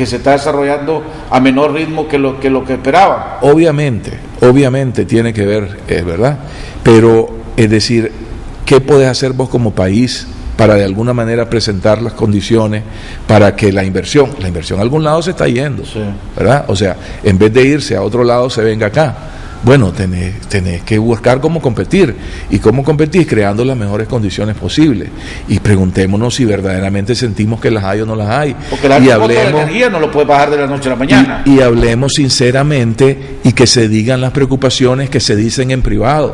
se está desarrollando a menor ritmo que lo que esperaban. Obviamente tiene que ver, ¿verdad? Pero es decir, ¿qué podés hacer vos como país para de alguna manera presentar las condiciones para que la inversión a algún lado se está yendo, sí, ¿verdad? O sea, en vez de irse a otro lado, se venga acá. Bueno, tenés que buscar cómo competir, y cómo competir creando las mejores condiciones posibles, y preguntémonos si verdaderamente sentimos que las hay o no las hay. Porque la energía no lo puede bajar de la noche a la mañana. Y hablemos sinceramente, y que se digan las preocupaciones que se dicen en privado,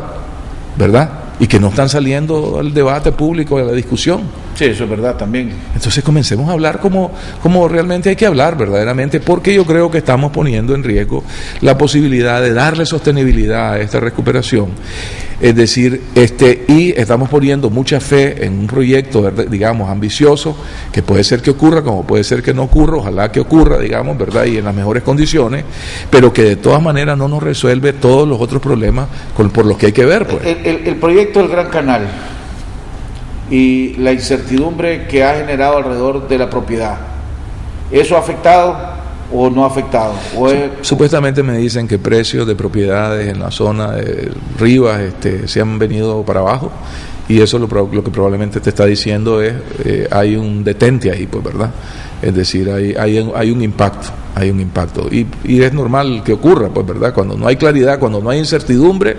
¿verdad? Y que no están saliendo al debate público, a la discusión. Sí, eso es verdad también. Entonces comencemos a hablar como realmente hay que hablar, verdaderamente, porque yo creo que estamos poniendo en riesgo la posibilidad de darle sostenibilidad a esta recuperación. Es decir, y estamos poniendo mucha fe en un proyecto, digamos, ambicioso, que puede ser que ocurra, como puede ser que no ocurra, ojalá que ocurra, digamos, ¿verdad? Y en las mejores condiciones, pero que de todas maneras no nos resuelve todos los otros problemas por los que hay que ver, pues. El proyecto del Gran Canal y la incertidumbre que ha generado alrededor de la propiedad, ¿eso ha afectado o no ha afectado? Supuestamente me dicen que precios de propiedades en la zona de Rivas se han venido para abajo, y eso lo que probablemente te está diciendo es hay un detente ahí, pues, ¿verdad? Es decir, hay un impacto, y es normal que ocurra, pues, ¿verdad? Cuando no hay claridad, cuando no hay incertidumbre,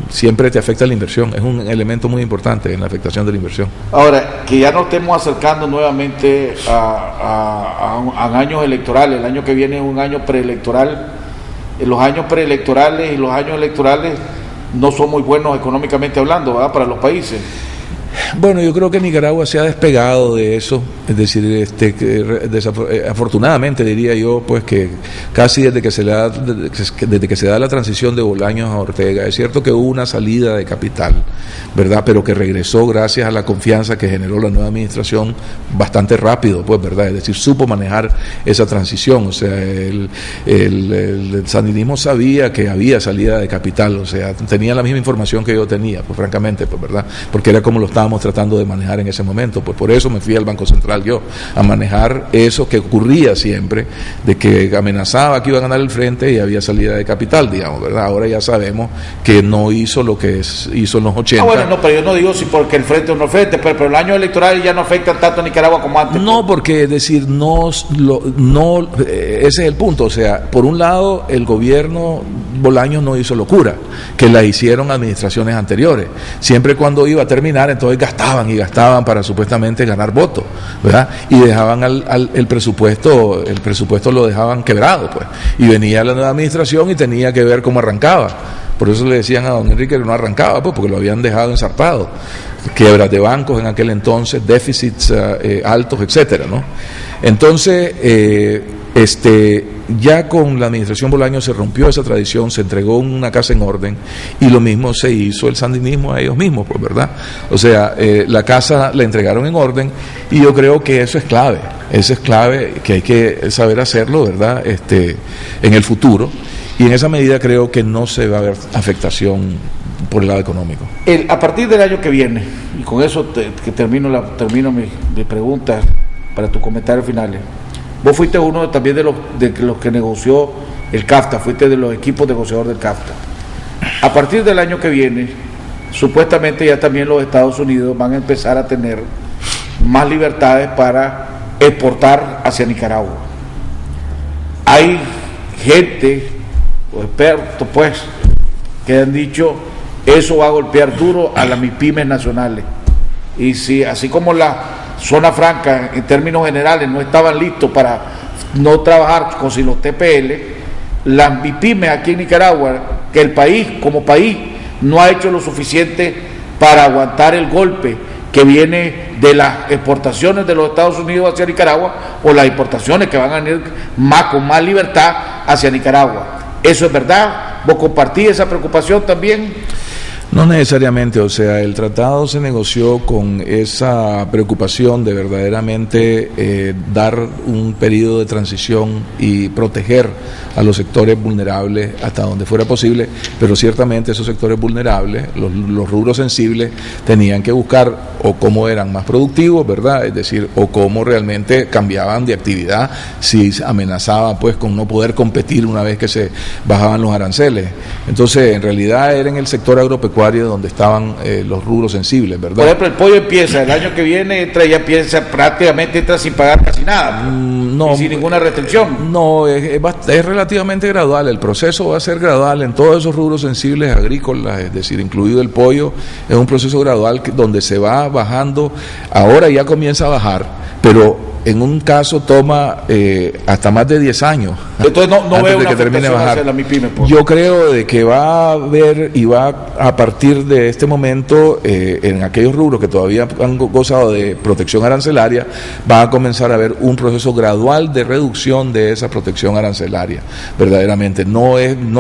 siempre te afecta la inversión. Es un elemento muy importante en la afectación de la inversión. Ahora, que ya nos estemos acercando nuevamente a años electorales. El año que viene es un año preelectoral. Los años preelectorales y los años electorales no son muy buenos económicamente hablando, ¿verdad?, para los países. Bueno, yo creo que Nicaragua se ha despegado de eso, es decir, afortunadamente diría yo, pues, que casi desde que se da la transición de Bolaños a Ortega, es cierto que hubo una salida de capital, ¿verdad?, pero que regresó gracias a la confianza que generó la nueva administración bastante rápido, pues, ¿verdad?, es decir, supo manejar esa transición. O sea, el sandinismo sabía que había salida de capital, o sea, tenía la misma información que yo tenía, pues, francamente, pues, ¿verdad?, porque era como lo estábamos tratando de manejar en ese momento. Pues por eso me fui al Banco Central yo, a manejar eso que ocurría siempre, de que amenazaba que iba a ganar el frente y había salida de capital, digamos, ¿verdad? Ahora ya sabemos que no hizo lo que hizo en los 80. Bueno, no, pero yo no digo si porque el frente o no frente, pero el año electoral ya no afecta tanto a Nicaragua como antes. No, porque es decir, ese es el punto. O sea, por un lado, el gobierno Bolaños no hizo locura, que la hicieron administraciones anteriores. Siempre cuando iba a terminar, entonces gastaban para supuestamente ganar votos, ¿verdad? Y dejaban el presupuesto lo dejaban quebrado, pues. Y venía la nueva administración y tenía que ver cómo arrancaba. Por eso le decían a don Enrique que no arrancaba, pues, porque lo habían dejado ensartado. Quiebras de bancos en aquel entonces, déficits altos, etcétera, ¿no? Entonces, ya con la administración Bolaño se rompió esa tradición, se entregó una casa en orden, y lo mismo se hizo el sandinismo a ellos mismos, pues, ¿verdad? O sea, la casa la entregaron en orden, y yo creo que eso es clave, que hay que saber hacerlo, ¿verdad? En el futuro, y en esa medida creo que no se va a ver afectación por el lado económico. A partir del año que viene, y con eso termino mi pregunta para tus comentarios finales. Vos fuiste uno también de los que negoció el CAFTA, fuiste de los equipos negociadores del CAFTA. A partir del año que viene, supuestamente ya también los Estados Unidos van a empezar a tener más libertades para exportar hacia Nicaragua. Hay gente, o expertos pues, que han dicho, eso va a golpear duro a las MIPYMES nacionales. Y si así como la zona franca en términos generales no estaban listos para no trabajar con los TPL, las MIPYMES aquí en Nicaragua, que el país como país no ha hecho lo suficiente para aguantar el golpe que viene de las exportaciones de los Estados Unidos hacia Nicaragua, o las importaciones que van a venir con más libertad hacia Nicaragua. ¿Eso es verdad? ¿Vos compartís esa preocupación también? No necesariamente, o sea, el tratado se negoció con esa preocupación de verdaderamente dar un periodo de transición y proteger a los sectores vulnerables hasta donde fuera posible, pero ciertamente esos sectores vulnerables, los rubros sensibles, tenían que buscar o cómo eran más productivos, ¿verdad? Es decir, o cómo realmente cambiaban de actividad si amenazaba pues con no poder competir una vez que se bajaban los aranceles. Entonces, en realidad era en el sector agropecuario donde estaban los rubros sensibles, ¿verdad? Por ejemplo, el pollo empieza, el año que viene prácticamente entra sin pagar casi nada, y sin ninguna restricción. No, es relativamente gradual, el proceso va a ser gradual en todos esos rubros sensibles agrícolas, es decir, incluido el pollo, es un proceso gradual donde se va bajando, ahora ya comienza a bajar, pero en un caso toma hasta más de 10 años. Entonces no veo una que termine de bajar. Hacia la MIPYME, pues. Yo creo de que va a haber y va a partir de este momento en aquellos rubros que todavía han gozado de protección arancelaria, va a comenzar a haber un proceso gradual de reducción de esa protección arancelaria, verdaderamente. No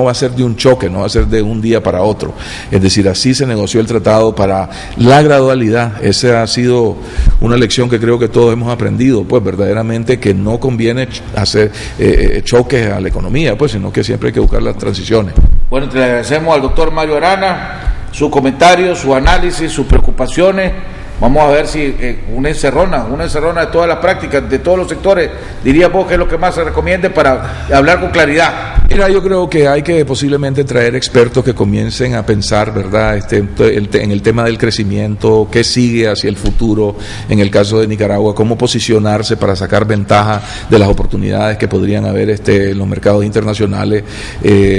va a ser de un choque, no va a ser de un día para otro. Es decir, así se negoció el tratado para la gradualidad. Esa ha sido una lección que creo que todos hemos aprendido, pues verdaderamente que no conviene hacer choques a la economía, pues, sino que siempre hay que buscar las transiciones. Bueno, te agradecemos al doctor Mario Arana su comentario, su análisis, sus preocupaciones. Vamos a ver si una encerrona de todas las prácticas, de todos los sectores, diría vos que es lo que más se recomiende para hablar con claridad. Mira, yo creo que hay que posiblemente traer expertos que comiencen a pensar, ¿verdad?, en el tema del crecimiento, qué sigue hacia el futuro, en el caso de Nicaragua, cómo posicionarse para sacar ventaja de las oportunidades que podrían haber en los mercados internacionales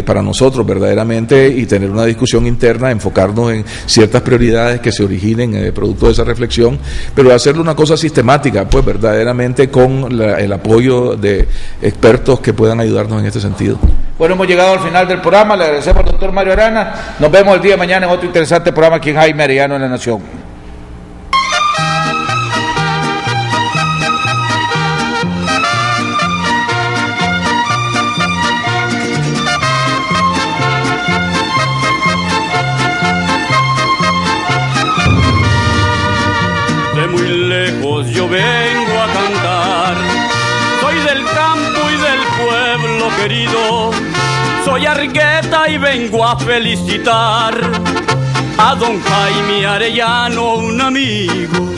para nosotros, verdaderamente, y tener una discusión interna, enfocarnos en ciertas prioridades que se originen producto de esa reflexión, pero hacerlo una cosa sistemática, pues verdaderamente con el apoyo de expertos que puedan ayudarnos en este sentido. Bueno, hemos llegado al final del programa, le agradecemos al doctor Mario Arana, nos vemos el día de mañana en otro interesante programa aquí en Jaime Arellano en La Nación. De muy lejos yo vengo a cantar, soy del campo y del pueblo querido, soy Argueta y vengo a felicitar a don Jaime Arellano, un amigo